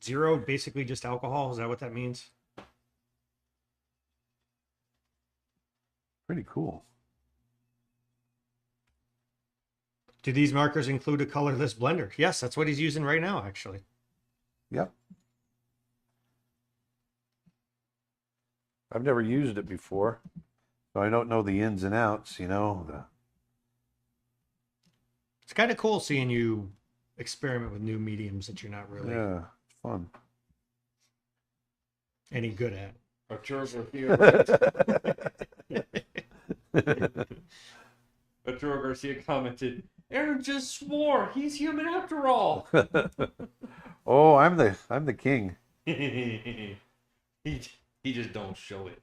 0 basically just alcohol? Is that what that means? Pretty cool. Do these markers include a colorless blender? Yes, that's what he's using right now, actually. Yep. I've never used it before, so I don't know the ins and outs, It's kind of cool seeing you experiment with new mediums that you're not really Yeah, it's fun. any good at. Arturo Garcia commented, Aaron just swore he's human after all. Oh, I'm the king. he just don't show it.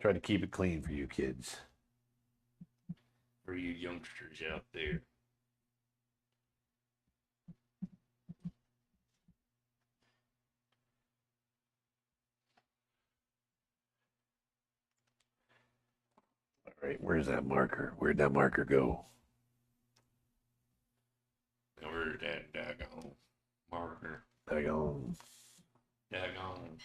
Try to keep it clean for you kids. For you youngsters out there. All right, where's that marker? Where'd that marker go? Where's that daggone marker? Daggone. Daggone.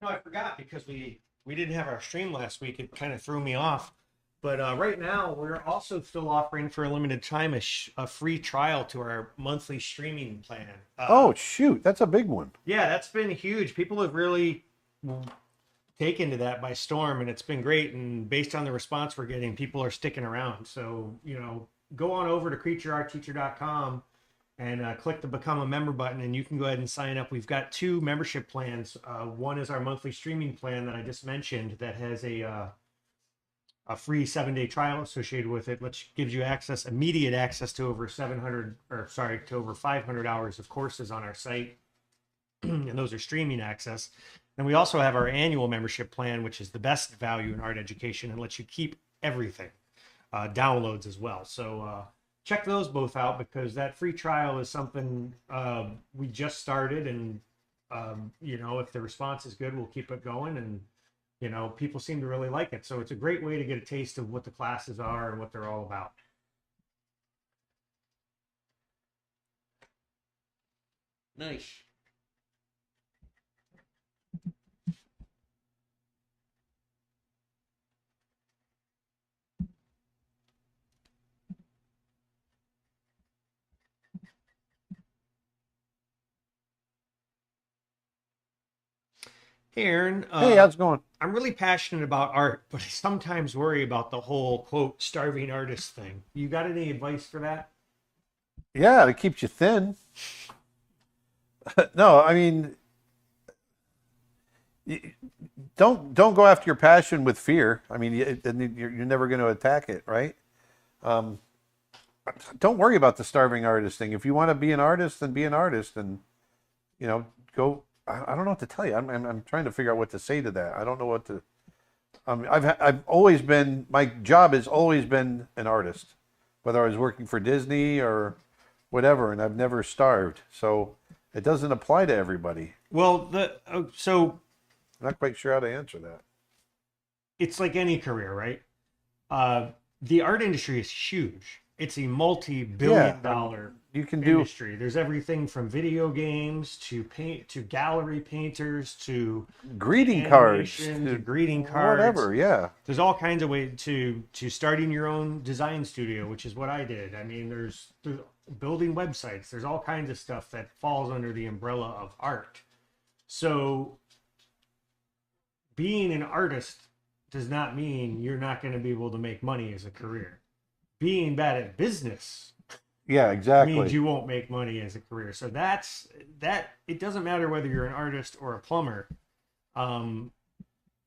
No, I forgot because we didn't have our stream last week. It kind of threw me off. But right now, we're also still offering for a limited time a free trial to our monthly streaming plan. Oh, shoot. That's a big one. Yeah, that's been huge. People have really taken to that by storm, and it's been great. And based on the response we're getting, people are sticking around. So, go on over to creatureartteacher.com and click the Become a Member button, and you can go ahead and sign up. We've got 2 membership plans. One is our monthly streaming plan that I just mentioned that has a free 7-day trial associated with it, which gives you immediate access to over 500 hours of courses on our site. And those are streaming access. And we also have our annual membership plan, which is the best value in art education and lets you keep everything, downloads as well. So check those both out because that free trial is something we just started. And, if the response is good, we'll keep it going. And, people seem to really like it. So it's a great way to get a taste of what the classes are and what they're all about. Nice. Hey, Aaron. Hey, how's it going? I'm really passionate about art, but I sometimes worry about the whole, quote, starving artist thing. You got any advice for that? Yeah, it keeps you thin. No, I mean, don't go after your passion with fear. I mean, then you're never going to attack it, right? don't worry about the starving artist thing. If you want to be an artist, then be an artist, and go. I don't know what to tell you. I'm trying to figure out what to say to that. I don't know what to. I've always been, my job has always been an artist, whether I was working for Disney or whatever, and I've never starved. So it doesn't apply to everybody. Well, so I'm not quite sure how to answer that. it's like any career, right? The art industry is huge. It's a multi-billion dollar You can do industry. There's everything from video games to paint to gallery painters to greeting cards, animation to greeting cards. whatever. Yeah. There's all kinds of ways to starting your own design studio, which is what I did. I mean, there's building websites. There's all kinds of stuff that falls under the umbrella of art. So being an artist does not mean you're not going to be able to make money as a career. Being bad at business Yeah, exactly. means you won't make money as a career. So that. It doesn't matter whether you're an artist or a plumber, or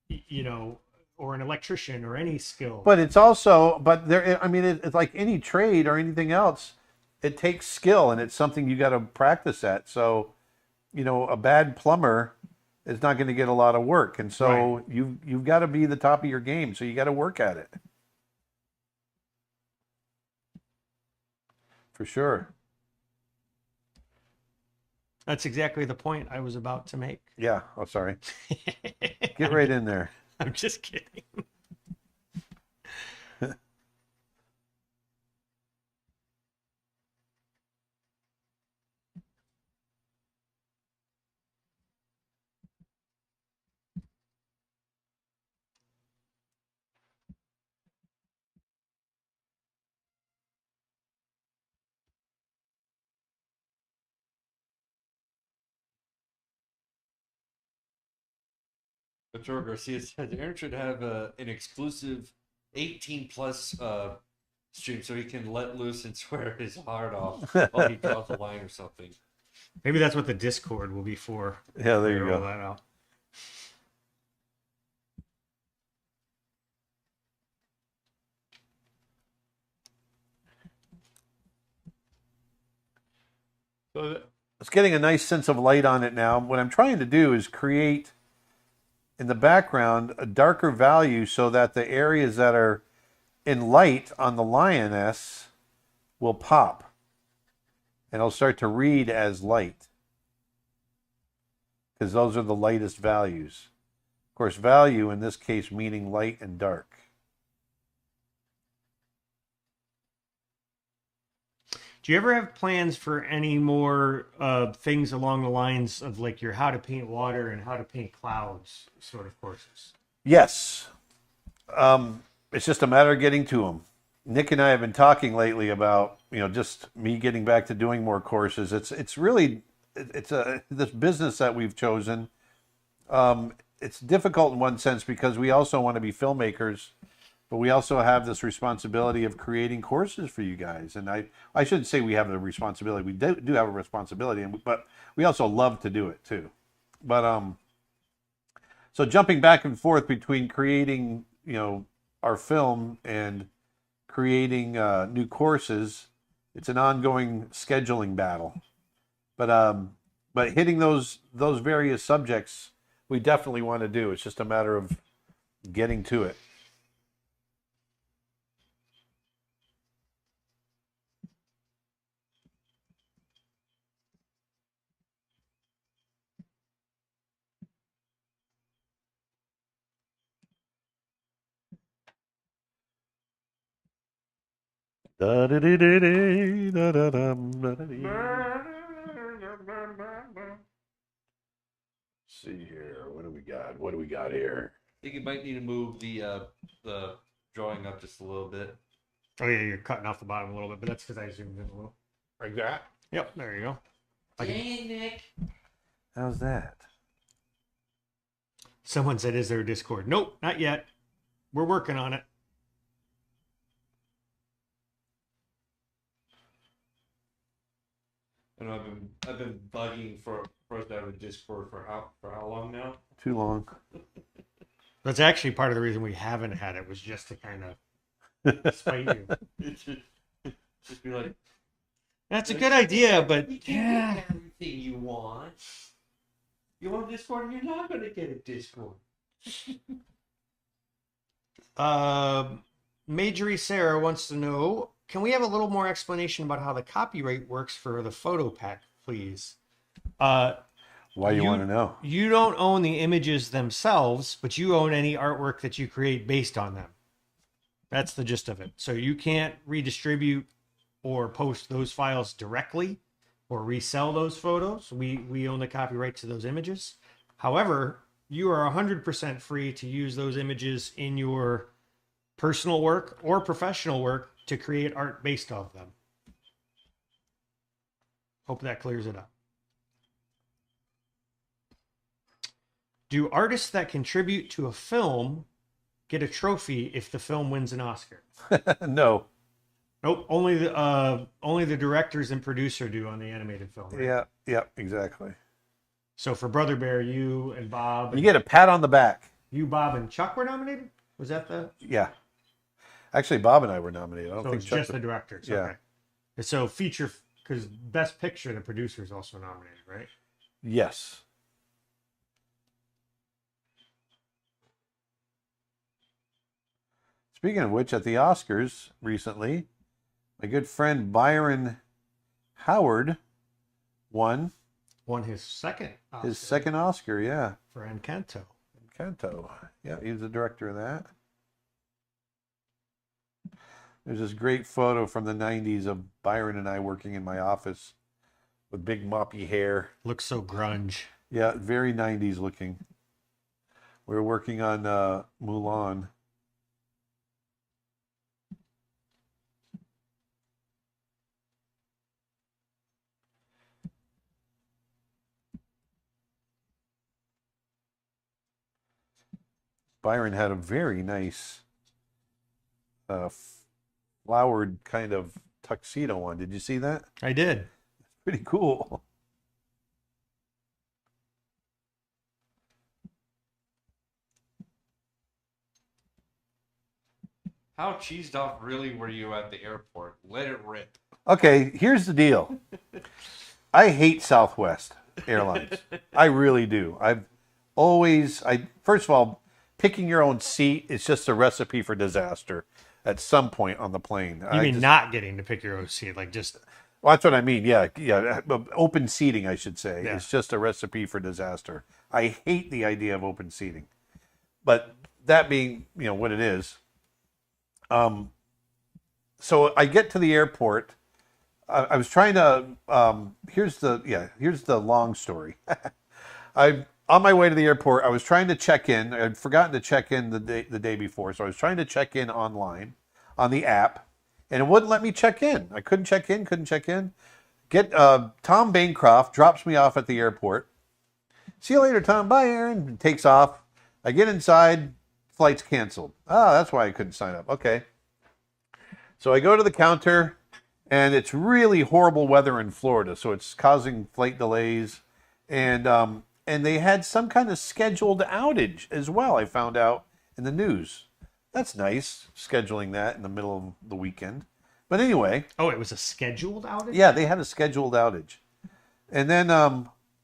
an electrician or any skill. But it's also, but there, I mean, it's like any trade or anything else, it takes skill and it's something you got to practice at. So, a bad plumber is not going to get a lot of work. And so Right. you've got to be the top of your game. So you got to work at it. For sure. That's exactly the point I was about to make. Yeah. Oh, sorry. Get right in there. I'm just kidding. Arturo Garcia says Aaron should have an exclusive 18 plus stream so he can let loose and swear his heart off while he draws a line or something. Maybe that's what the Discord will be for. Yeah, there you Roll go. that out. So it's getting a nice sense of light on it now. What I'm trying to do is create in the background a darker value so that the areas that are in light on the lioness will pop. And it'll start to read as light. Because those are the lightest values. Of course, value in this case meaning light and dark. Do you ever have plans for any more things along the lines of like your how to paint water and how to paint clouds sort of courses? Yes. It's just a matter of getting to them. Nick and I have been talking lately about, just me getting back to doing more courses. It's really this business that we've chosen. It's difficult in one sense because we also want to be filmmakers, but we also have this responsibility of creating courses for you guys. And I shouldn't say we have the responsibility. We do have a responsibility, but we also love to do it too. But so jumping back and forth between creating, our film and creating new courses, it's an ongoing scheduling battle. But hitting those various subjects, we definitely want to do. It's just a matter of getting to it. See here, what do we got? What do we got here? I think you might need to move the drawing up just a little bit. Oh yeah, you're cutting off the bottom a little bit, but that's because I zoomed in a little. Like that? Yep, there you go. Dang it, Nick. How's that? Someone said, "Is there a Discord?" Nope, not yet. We're working on it. I know I've been bugging for us to have a Discord for how long now? Too long. That's actually part of the reason we haven't had it was just to kind of spite you. Just be like, That's a good idea, but you can't get everything you want. You want Discord, you're not going to get a Discord. Majorie Sarah wants to know, can we have a little more explanation about how the copyright works for the photo pack, please? Why you want to know? You don't own the images themselves, but you own any artwork that you create based on them. That's the gist of it. So you can't redistribute or post those files directly or resell those photos. We own the copyright to those images. However, you are 100% free to use those images in your personal work or professional work to create art based off them. Hope that clears it up. Do artists that contribute to a film get a trophy if the film wins an Oscar? No. Nope. Only the directors and producer do on the animated film. Right? Yeah, exactly. So for Brother Bear, you and Bob, You get a pat on the back. you, Bob, and Chuck were nominated. Was that the? Yeah. Actually, Bob and I were nominated. I don't So think it's Chuck just the directors. Yeah. Okay. So feature, because Best Picture, the producer is also nominated, right? Yes. Speaking of which, at the Oscars recently, my good friend Byron Howard won Won his second Oscar his second Oscar. Yeah, for Encanto. Encanto. Yeah, he was the director of that. There's this great photo from the 90s of Byron and I working in my office with big moppy hair. Looks so grunge. Yeah, very 90s looking. We were working on Mulan. Byron had a very nice flowered kind of tuxedo on. Did you see that? I did. Pretty cool. How cheesed off really were you at the airport? Let it rip. Okay, here's the deal. I hate Southwest Airlines. I really do. First of all, picking your own seat is just a recipe for disaster at some point on the plane. You mean not getting to pick your own seat, like just Well, that's what I mean. Yeah. Open seating, I should say. Yeah. It's just a recipe for disaster. I hate the idea of open seating. But that being, what it is. So I get to the airport. I was trying to. Here's the long story. On my way to the airport, I was trying to check in. I'd forgotten to check in the day before, so I was trying to check in online on the app, and it wouldn't let me check in. I couldn't check in. Get Tom Bancroft drops me off at the airport. See you later, Tom. Bye, Aaron. And takes off. I get inside. Flight's canceled. Ah, that's why I couldn't sign up. Okay. So I go to the counter, and it's really horrible weather in Florida, so it's causing flight delays, and they had some kind of scheduled outage as well. I found out in the news. That's nice, scheduling that in the middle of the weekend. But anyway. Oh, it was a scheduled outage? Yeah, they had a scheduled outage. And then,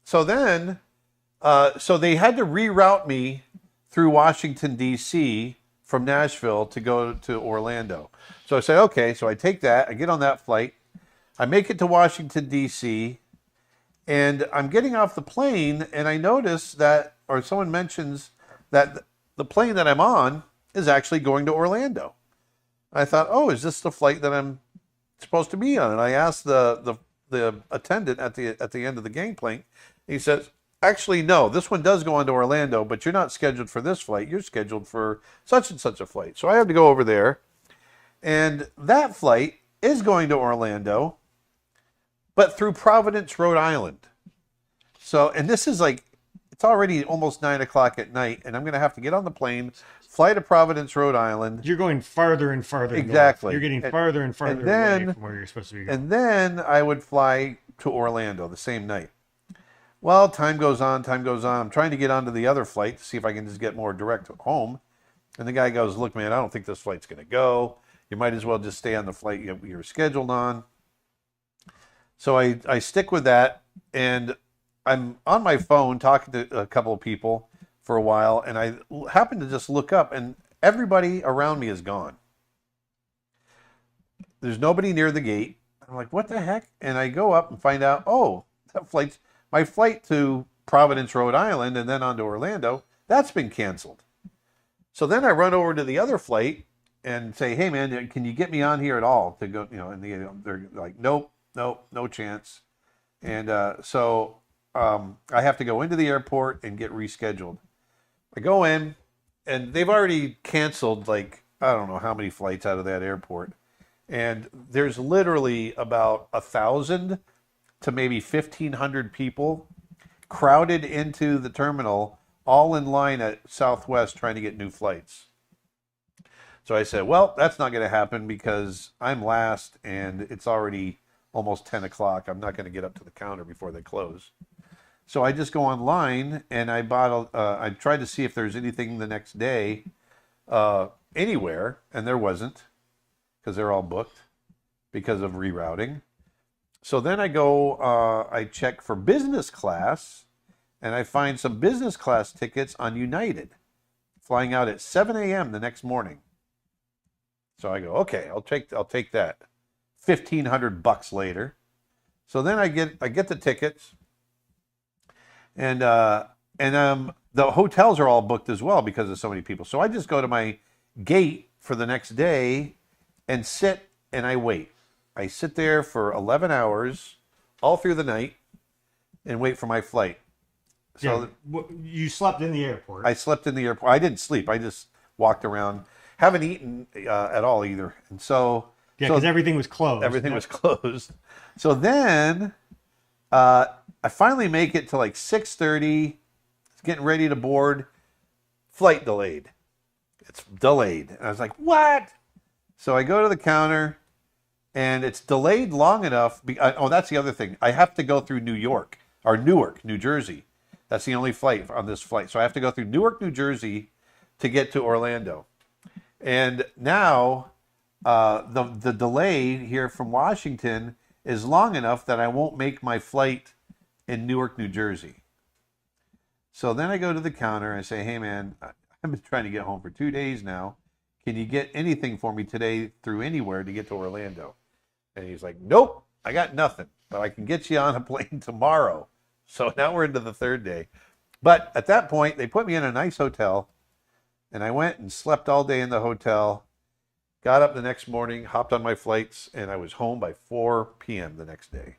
so they had to reroute me through Washington, D.C. from Nashville to go to Orlando. So I say, okay, so I take that, I get on that flight, I make it to Washington, D.C., and I'm getting off the plane, and I notice that, or someone mentions that the plane that I'm on is actually going to Orlando. I thought, oh, is this the flight that I'm supposed to be on? And I asked the attendant at the end of the gangplank. He says, actually, no, this one does go on to Orlando, but you're not scheduled for this flight. You're scheduled for such and such a flight. So I have to go over there, and that flight is going to Orlando, but through Providence, Rhode Island. So, and this is it's already almost 9 o'clock at night, and I'm going to have to get on the plane, fly to Providence, Rhode Island. You're going farther and farther Exactly. north. You're getting farther and farther away from where you're supposed to be going. And then I would fly to Orlando the same night. Well, time goes on. I'm trying to get onto the other flight to see if I can just get more direct home. And the guy goes, look, man, I don't think this flight's going to go. You might as well just stay on the flight you're scheduled on. So I stick with that, and I'm on my phone talking to a couple of people for a while, and I happen to just look up, and everybody around me is gone. There's nobody near the gate. I'm like, what the heck? And I go up and find out, oh, my flight to Providence, Rhode Island, and then on to Orlando, that's been canceled. So then I run over to the other flight and say, hey man, can you get me on here at all to go, and they're like, nope, no chance. And so I have to go into the airport and get rescheduled. I go in, and they've already canceled, like, I don't know how many flights out of that airport. And there's literally about 1,000 to maybe 1,500 people crowded into the terminal, all in line at Southwest trying to get new flights. So I said, well, that's not going to happen because I'm last and it's already almost 10 o'clock. I'm not going to get up to the counter before they close. So I just go online and I tried to see if there's anything the next day anywhere, and there wasn't, because they're all booked because of rerouting. So then I go, I check for business class, and I find some business class tickets on United, flying out at 7 a.m. the next morning. So I go, okay, I'll take that. $1,500 later. So then I get the tickets, and the hotels are all booked as well because of so many people. So I just go to my gate for the next day and sit and I wait. I sit there for 11 hours all through the night and wait for my flight. So you slept in the airport. I slept in the airport. I didn't sleep. I just walked around. Haven't eaten at all either. And so because everything was closed. Everything was closed. So then I finally make it to like 6:30. Getting ready to board. Flight delayed. It's delayed. And I was like, what? So I go to the counter, and it's delayed long enough. Oh, that's the other thing. I have to go through Newark, New Jersey. That's the only flight on this flight. So I have to go through Newark, New Jersey to get to Orlando. And now the delay here from Washington is long enough that I won't make my flight in Newark, New Jersey. So then I go to the counter and I say, hey man, I've been trying to get home for 2 days now. Can you get anything for me today through anywhere to get to Orlando? And he's like, nope, I got nothing, but I can get you on a plane tomorrow. So now we're into the third day. But at that point, they put me in a nice hotel, and I went and slept all day in the hotel, got up the next morning, hopped on my flights, and I was home by 4 p.m. the next day.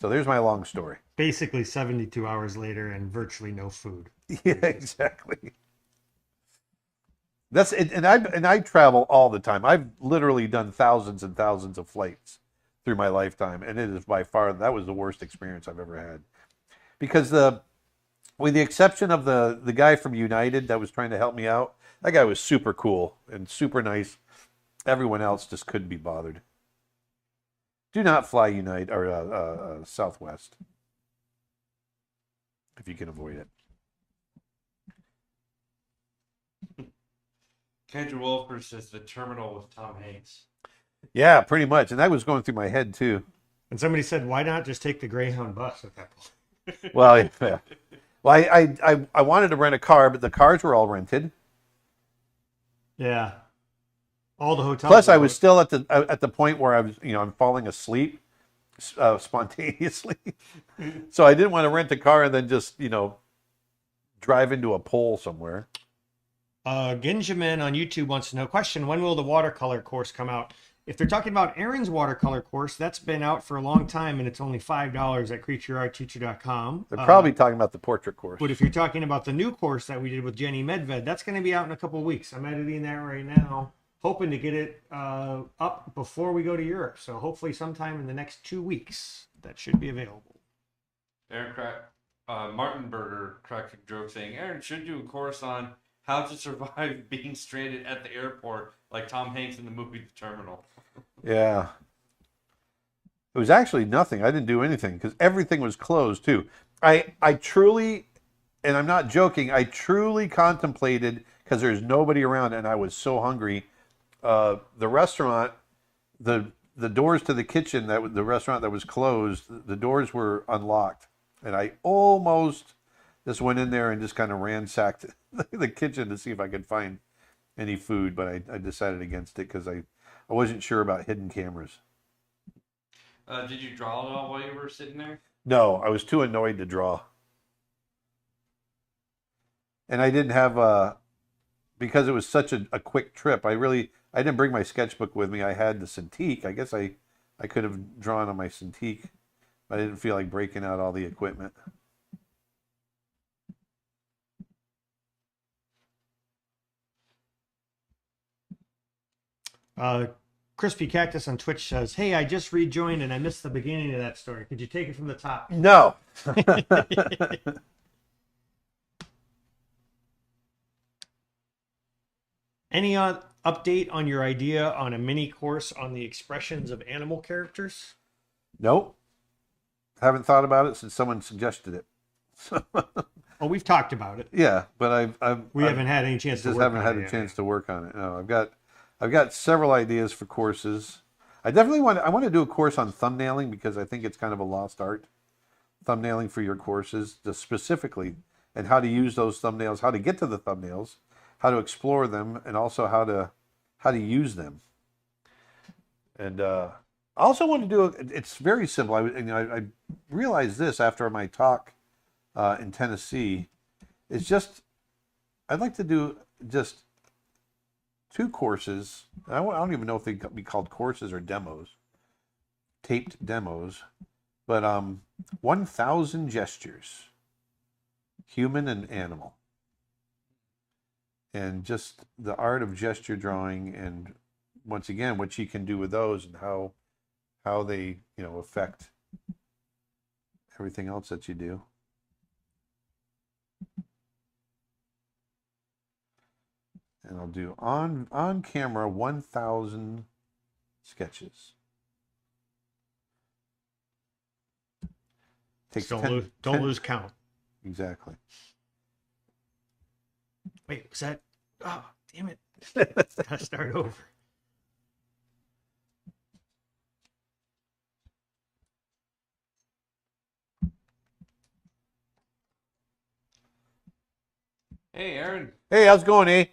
So there's my long story. Basically 72 hours later and virtually no food. Yeah, exactly. That's it, and I travel all the time. I've literally done thousands and thousands of flights through my lifetime, and it is by far, that was the worst experience I've ever had. Because with the exception of the guy from United that was trying to help me out, that guy was super cool and super nice. Everyone else just couldn't be bothered. Do not fly United or Southwest if you can avoid it. Kendra Wolfer says the terminal with Tom Hanks. Yeah, pretty much. And that was going through my head too. And somebody said, why not just take the Greyhound bus at that point? Well, yeah. Well, I wanted to rent a car, but the cars were all rented. Yeah. All the hotels. Plus, I was still at the point where I was, I'm falling asleep spontaneously. So I didn't want to rent a car and then just, drive into a pole somewhere. Ginjamin on YouTube wants to know, question, when will the watercolor course come out? If they're talking about Aaron's watercolor course, that's been out for a long time, and it's only $5 at creatureartteacher.com. They're probably talking about the portrait course. But if you're talking about the new course that we did with Jenny Medved, that's going to be out in a couple of weeks. I'm editing that right now, hoping to get it up before we go to Europe. So hopefully sometime in the next 2 weeks, that should be available. Martin Berger cracked a joke saying, Aaron should do a course on how to survive being stranded at the airport like Tom Hanks in the movie The Terminal. Yeah. It was actually nothing. I didn't do anything because everything was closed too. I truly, and I'm not joking, I truly contemplated, because there's nobody around and I was so hungry, the restaurant, the doors to the kitchen, the restaurant that was closed, the doors were unlocked, and I almost just went in there and just kind of ransacked the kitchen to see if I could find any food, but I decided against it because I wasn't sure about hidden cameras. Did you draw it all while you were sitting there? No, I was too annoyed to draw. And I didn't have because it was such a quick trip. I didn't bring my sketchbook with me. I had the Cintiq. I guess I could have drawn on my Cintiq, but I didn't feel like breaking out all the equipment. Crispy Cactus on Twitch says, "Hey, I just rejoined and I missed the beginning of that story. Could you take it from the top?" No. Any update on your idea on a mini course on the expressions of animal characters? Nope. Haven't thought about it since someone suggested it. Oh, we've talked about it. Yeah, but We haven't had any chance to just work haven't on had it a yet. chance to work on it. No, I've got several ideas for courses. I want to do a course on thumbnailing because I think it's kind of a lost art. Thumbnailing for your courses, just specifically, and how to use those thumbnails, how to get to the thumbnails, how to explore them, and also how to use them. And I also want to do it's very simple. I realized this after my talk in Tennessee. It's just I'd like to do just 2 courses. I don't even know if they could be called courses or demos, taped demos, but 1,000 gestures, human and animal, and just the art of gesture drawing, and once again what you can do with those and how they affect everything else that you do. And I'll do on camera 1,000 sketches. Takes Don't lose count. Exactly. Wait, was that? Oh, damn it! Gotta start over. Hey, Aaron. Hey, how's it going, eh?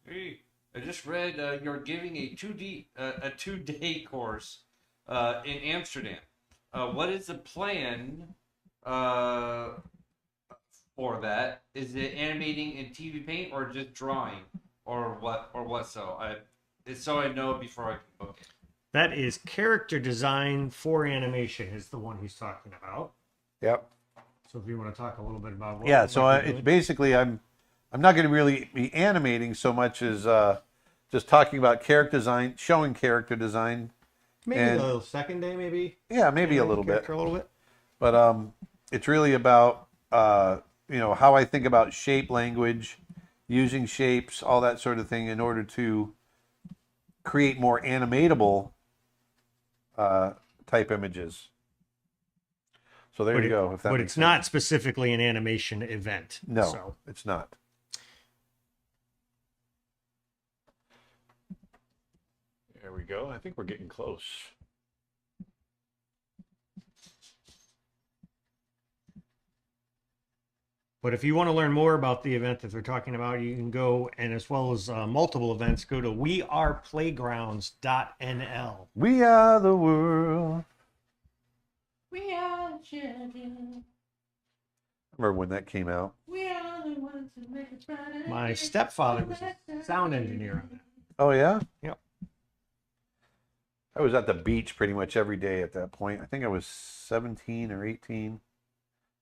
Hey, I just read you're giving a 2-day course in Amsterdam. What is the plan for that? Is it animating in TV Paint or just drawing, or what? It's so I know before I can book it. That is character design for animation. Is the one he's talking about. Yep. So if you want to talk a little bit about what Yeah. we So might be it's doing. basically I'm not going to really be animating so much as just talking about character design, showing character design. Maybe and- the second day, maybe. Yeah, maybe a animate little the bit. character a little bit. But it's really about how I think about shape language, using shapes, all that sort of thing, in order to create more animatable type images. So there you go. If that But makes it's sense. not specifically an animation event. No, So it's not. There we go. I think we're getting close. But if you want to learn more about the event that they're talking about, you can go, and as well as multiple events, go to weareplaygrounds.nl. We are the world. We are the children. Remember when that came out? We are the ones who make it better. My stepfather was a sound engineer on that. Oh yeah. Yep. I was at the beach pretty much every day at that point. I think I was 17 or 18.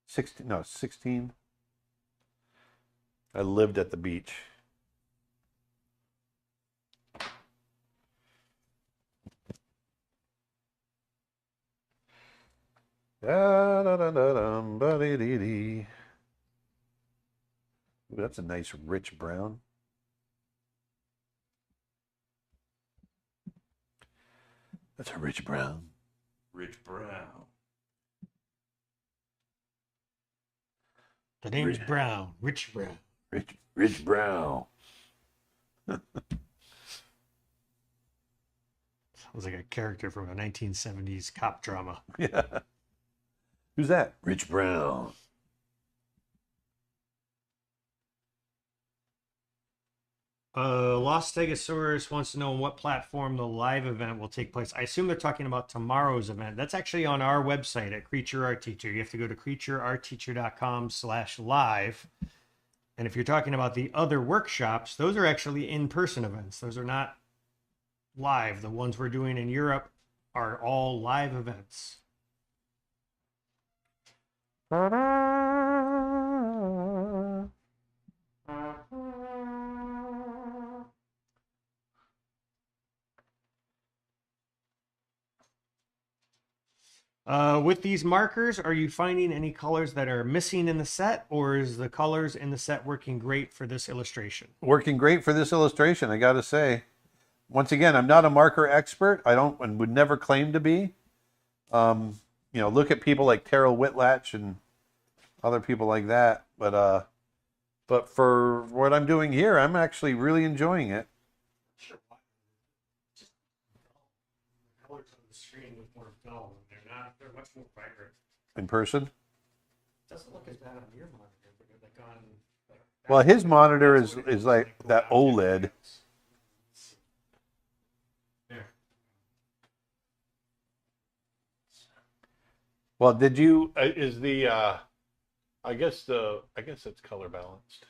16. No, 16. I lived at the beach. Da, da, da, da, dum, ba, dee, dee, dee. Ooh, that's a nice rich brown. That's a rich brown. Rich Brown. The name's Brown, Rich Brown. Rich brown. was like a character from a 1970s cop drama. Yeah. Who's that? Rich Brown. Lost Stegosaurus wants to know on what platform the live event will take place. I assume they're talking about tomorrow's event. That's actually on our website at Creature Art Teacher. You have to go to creatureartteacher.com/live. And if you're talking about the other workshops, those are actually in-person events. Those are not live. The ones we're doing in Europe are all live events. With these markers, are you finding any colors that are missing in the set, or is the colors in the set working great for this illustration? Working great for this illustration, I got to say. Once again, I'm not a marker expert. I don't and would never claim to be. Look at people like Terrell Whitlatch and other people like that. But for what I'm doing here, I'm actually really enjoying it. Colors on the screen look more dull. They're much more vibrant. In person? It doesn't look as bad on your monitor, but like on. Well, his monitor is like that OLED. There. Well, did you? Is the? I guess it's color balanced.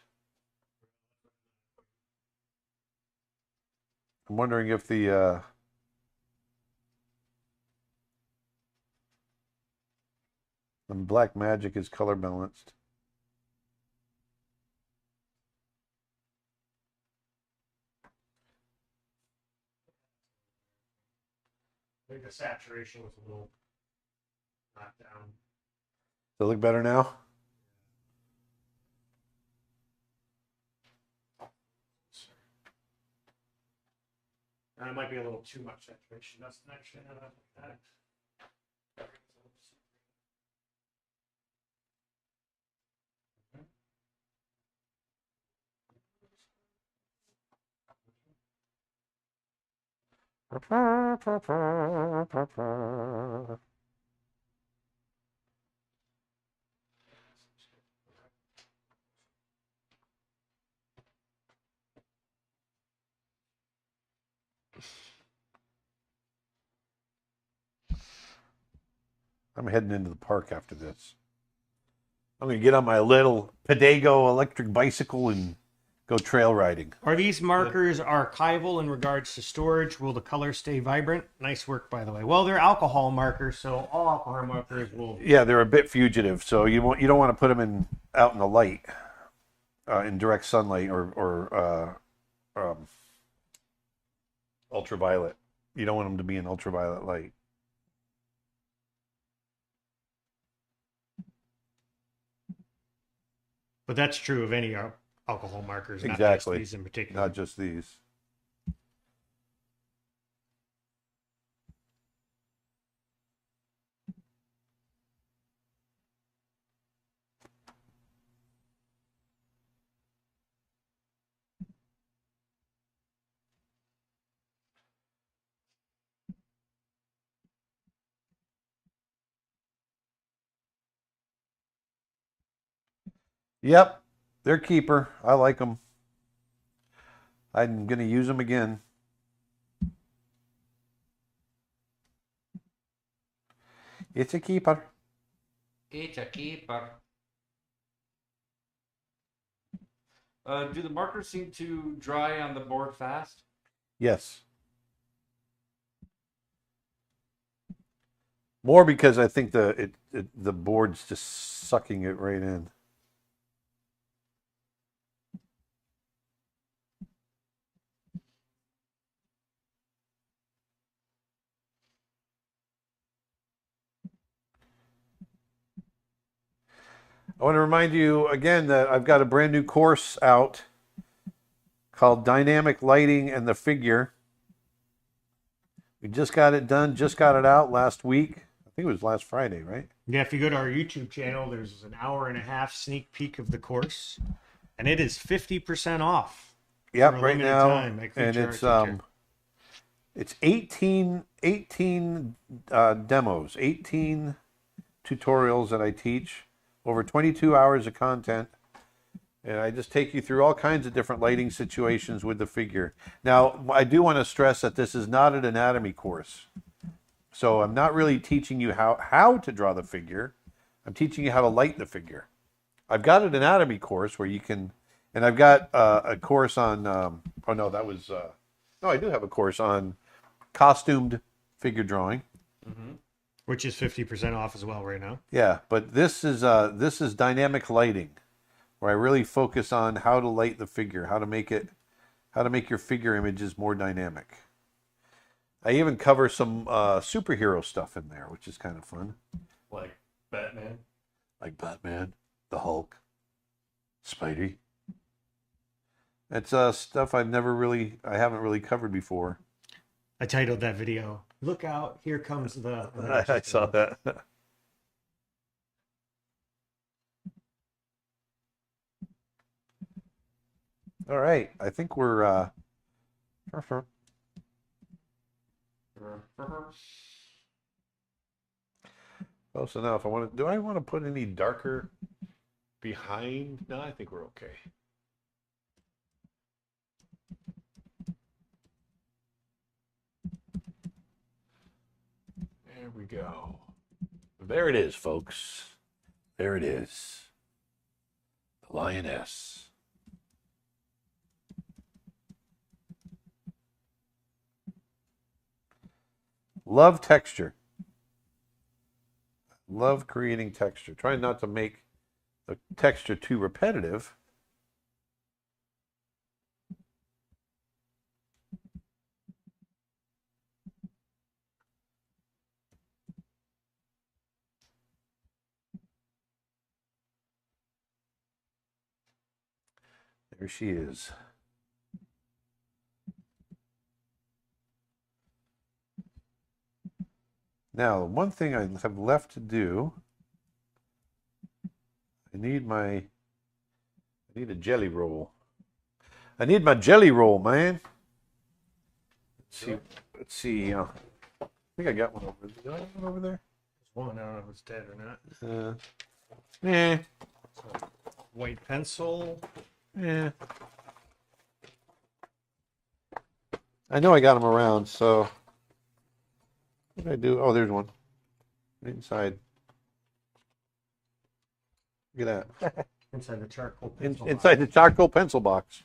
I'm wondering if the. Black Magic is color balanced. I think the saturation was a little knocked down. Does it look better now? It might be a little too much saturation. That's actually not that. I'm heading into the park after this. I'm going to get on my little Pedego electric bicycle and go trail riding. Are these markers archival in regards to storage? Will the colors stay vibrant? Nice work, by the way. Well, they're alcohol markers, so all alcohol markers will. Yeah, they're a bit fugitive, so you don't want to put them out in the light, in direct sunlight or ultraviolet. You don't want them to be in ultraviolet light. But that's true of any alcohol markers, Exactly. not just these in particular. Not just these. Yep, they're keeper. I like them. I'm going to use them again. It's a keeper. It's a keeper. Do the markers seem to dry on the board fast? Yes. More because I think the board's just sucking it right in. I want to remind you again that I've got a brand new course out called Dynamic Lighting and the Figure. We just got it done, just got it out last week. I think it was last Friday, right? Yeah, if you go to our YouTube channel, there's an 1.5-hour sneak peek of the course, and it is 50% off. Yep, for a right limited now, time at and Creature Art It's 18 demos, 18 tutorials that I teach, over 22 hours of content. And I just take you through all kinds of different lighting situations with the figure. Now, I do want to stress that this is not an anatomy course. So I'm not really teaching you how to draw the figure. I'm teaching you how to light the figure. I've got an anatomy course where you can, and I've got a course on, oh no, that was, no, I do have a course on costumed figure drawing. Which is 50% off as well right now. Yeah, but this is dynamic lighting, where I really focus on how to light the figure, how to make your figure images more dynamic. I even cover some superhero stuff in there, which is kind of fun. Like Batman. Like Batman, the Hulk, Spidey. It's stuff I haven't really covered before. I titled that video, "Look Out, Here Comes the..." I saw that. All right, I think we're close enough. Do I want to put any darker behind? No, I think we're okay. There we go. There it is, folks. There it is. The lioness. Love texture. Love creating texture. Try not to make the texture too repetitive. There she is. Now, one thing I have left to do, I need a jelly roll. I need my jelly roll, man. Let's see. I think I got one over there. Do I have one over there? There's one. I don't know if it's dead or not. Yeah. White pencil. Yeah. I know I got them around, so what did I do? Oh, there's one. Right inside. Look at that. Inside the charcoal pencil. Inside the charcoal pencil box.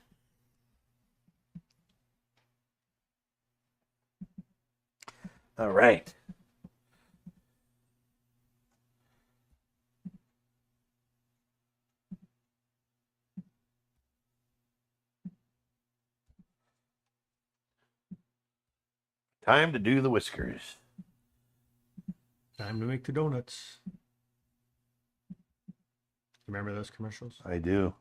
All right. Time to do the whiskers. Time to make the donuts. Remember those commercials? I do.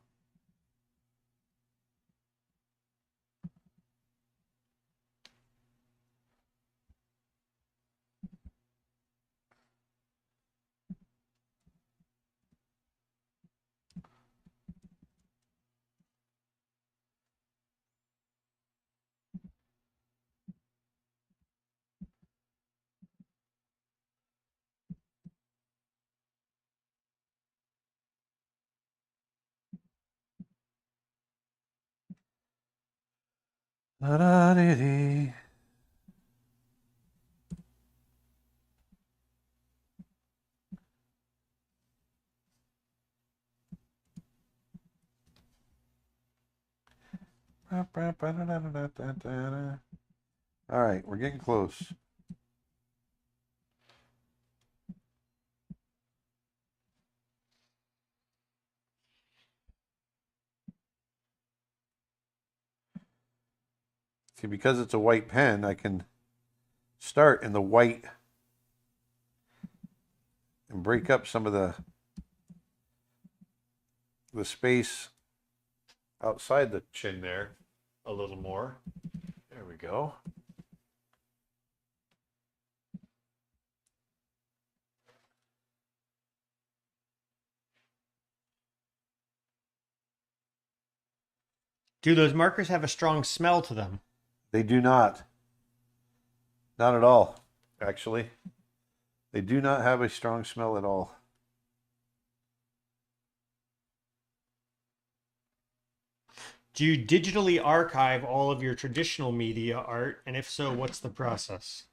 Da-da-dee-dee. All right, we're getting close. See, because it's a white pen, I can start in the white and break up some of the space outside the chin there a little more. There we go. Do those markers have a strong smell to them? They do not. Not at all, actually. They do not have a strong smell at all. Do you digitally archive all of your traditional media art? And if so, what's the process?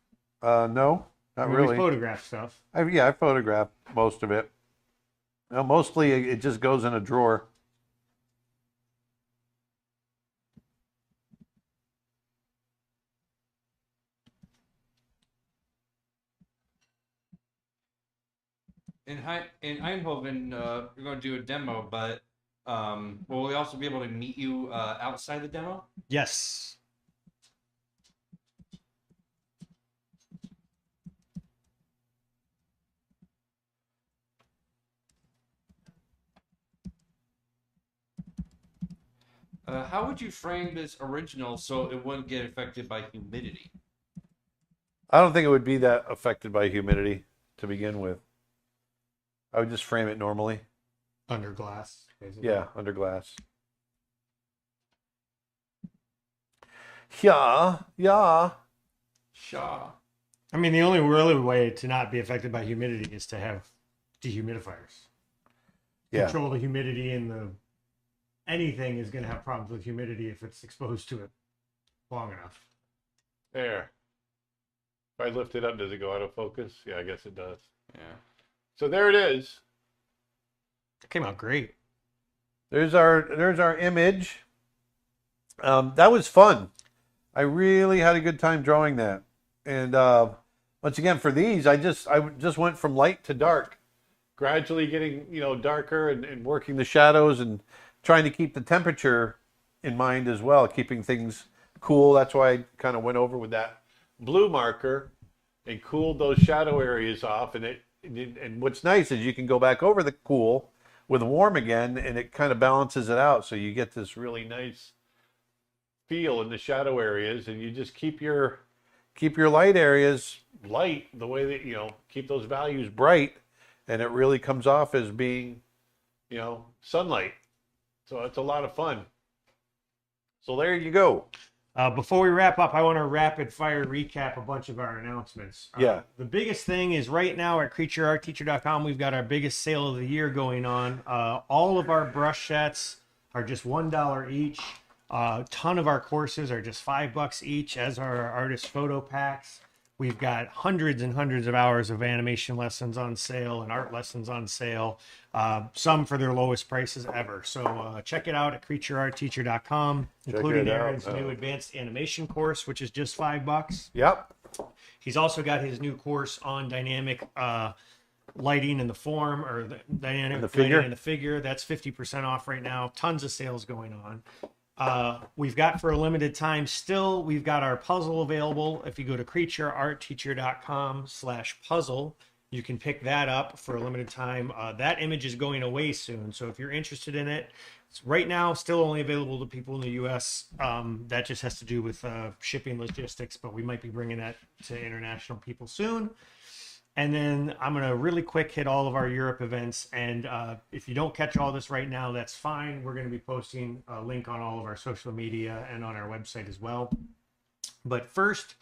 No, not We really. photograph stuff. I photographed most of it. Mostly it just goes in a drawer. In Eindhoven, you're going to do a demo, but will we also be able to meet you outside the demo? Yes. How would you frame this original so it wouldn't get affected by humidity? I don't think it would be that affected by humidity to begin with. I would just frame it normally. Under glass, basically. Yeah, under glass. Yeah. Shaw. I mean, the only really way to not be affected by humidity is to have dehumidifiers. Yeah. Control the humidity in the... Anything is going to have problems with humidity if it's exposed to it long enough. There. If I lift it up, does it go out of focus? Yeah, I guess it does. Yeah. So there it is. It came out great. There's our image. That was fun. I really had a good time drawing that. And once again, for these, I just went from light to dark, gradually getting darker and working the shadows and trying to keep the temperature in mind as well, keeping things cool. That's why I kind of went over with that blue marker and cooled those shadow areas off. And what's nice is you can go back over the cool with warm again, and it kind of balances it out. So you get this really nice feel in the shadow areas, and you just keep your light areas light the way that, keep those values bright, and it really comes off as being, sunlight. So it's a lot of fun. So there you go. Before we wrap up, I want to rapid fire recap a bunch of our announcements. Yeah. The biggest thing is right now at creatureartteacher.com, we've got our biggest sale of the year going on. All of our brush sets are just $1 each. A ton of our courses are just $5 each, as are our artist photo packs. We've got hundreds and hundreds of hours of animation lessons on sale and art lessons on sale, some for their lowest prices ever. So check it out at creatureartteacher.com, including Aaron's new advanced animation course, which is just $5. Yep. He's also got his new course on dynamic lighting in the form, or the dynamic lighting in the figure. That's 50% off right now. Tons of sales going on. We've got, for a limited time still, we've got our puzzle available. If you go to creatureartteacher.com/puzzle, you can pick that up for a limited time. That image is going away soon, so if you're interested in it, it's right now still only available to people in the US. That just has to do with shipping logistics, but we might be bringing that to international people soon. And then I'm going to really quick hit all of our Europe events. And if you don't catch all this right now, that's fine. We're going to be posting a link on all of our social media and on our website as well. But first,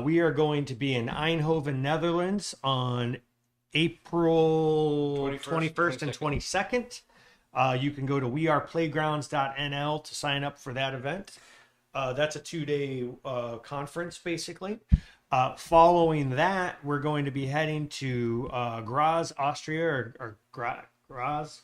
we are going to be in Eindhoven, Netherlands on April 21st and 22nd. You can go to weareplaygrounds.nl to sign up for that event. That's a 2-day conference, basically. Following that, we're going to be heading to Graz, Austria, or Graz.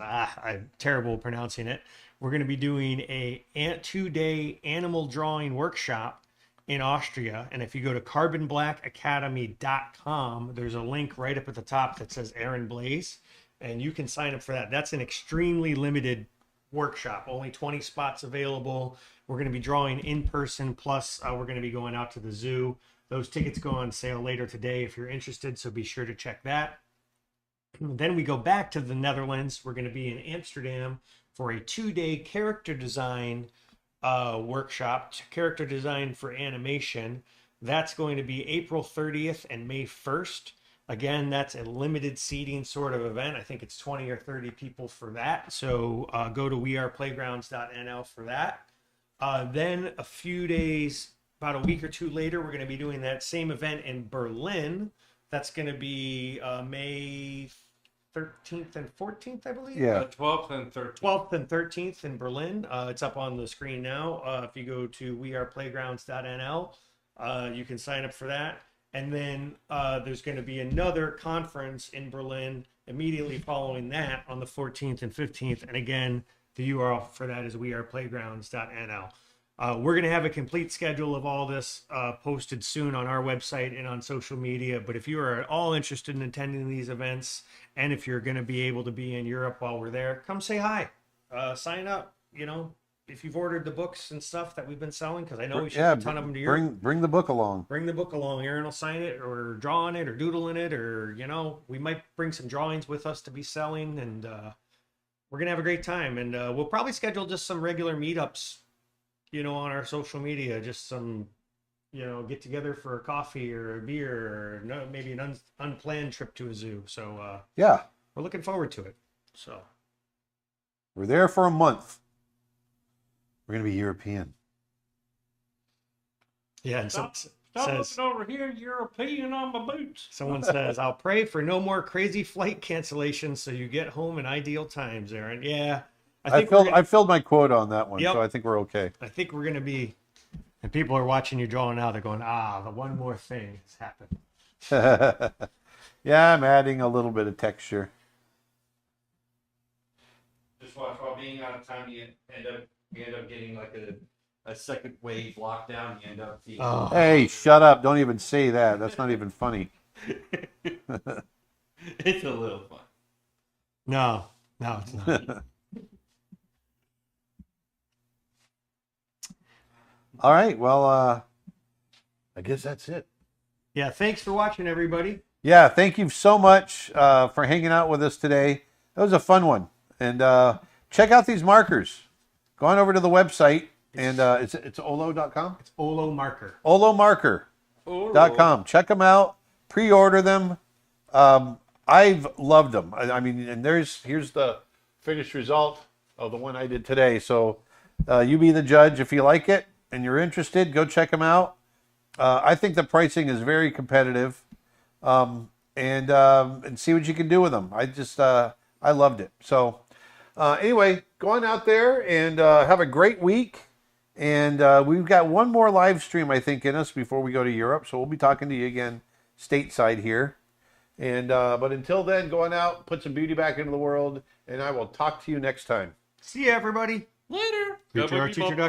I'm terrible pronouncing it. We're going to be doing a 2-day animal drawing workshop in Austria. And if you go to carbonblackacademy.com, there's a link right up at the top that says Aaron Blaze, and you can sign up for that. That's an extremely limited workshop, only 20 spots available. We're going to be drawing in person, plus we're going to be going out to the zoo. Those tickets go on sale later today if you're interested, so be sure to check that. Then we go back to the Netherlands. We're going to be in Amsterdam for a 2-day character design workshop, character design for animation. That's going to be April 30th and May 1st. Again, that's a limited seating sort of event. I think it's 20 or 30 people for that. So go to weareplaygrounds.nl for that. Then about a week or two later, we're going to be doing that same event in Berlin. That's going to be May 13th and 14th, I believe. Yeah. 12th and 13th. 12th and 13th in Berlin. It's up on the screen now. If you go to weareplaygrounds.nl, you can sign up for that. And then there's going to be another conference in Berlin immediately following that on the 14th and 15th. And again, the URL for that is weareplaygrounds.nl. We're going to have a complete schedule of all this posted soon on our website and on social media. But if you are at all interested in attending these events, and if you're going to be able to be in Europe while we're there, come say hi. Sign up. You know, if you've ordered the books and stuff that we've been selling, because I know we shipped a ton of them to Europe. Bring the book along. Bring the book along. Aaron will sign it or draw on it or doodle in it, or, you know, we might bring some drawings with us to be selling, and we're going to have a great time. And we'll probably schedule just some regular meetups, you know, on our social media, just some, you know, get together for a coffee or a beer, or maybe an unplanned trip to a zoo. So Yeah. we're looking forward to it. So We're there for a month. We're going to be European. yeah, and Stop says, looking over here, European on my boots. someone says, I'll pray for no more crazy flight cancellations so you get home in ideal times, Aaron. Yeah. I filled my quote on that one, Yep. so I think we're okay. I think we're going to be, and people are watching you draw now. They're going, the one more thing has happened. Yeah, I'm adding a little bit of texture. Just watch, while being out of town, you end up getting like a second wave lockdown. You end up being Oh. Hey, shut up. Don't even say that. That's not even funny. It's a little fun. No, it's not. All right. Well, I guess that's it. Yeah, thanks for watching, everybody. Yeah, thank you so much for hanging out with us today. That was a fun one. And check out these markers. Go on over to the website, and it's olo.com? It's Olo Marker. olomarker.com. Check them out. Pre-order them. I've loved them. I mean, and here's the finished result of the one I did today. So you be the judge. If you like it and you're interested, go check them out. I think the pricing is very competitive, and see what you can do with them. I loved it. So anyway, go on out there and have a great week. And we've got one more live stream, I think, in us before we go to Europe. So we'll be talking to you again stateside here. And but until then, go on out, put some beauty back into the world, and I will talk to you next time. See you, everybody. Later. Future Art Teacher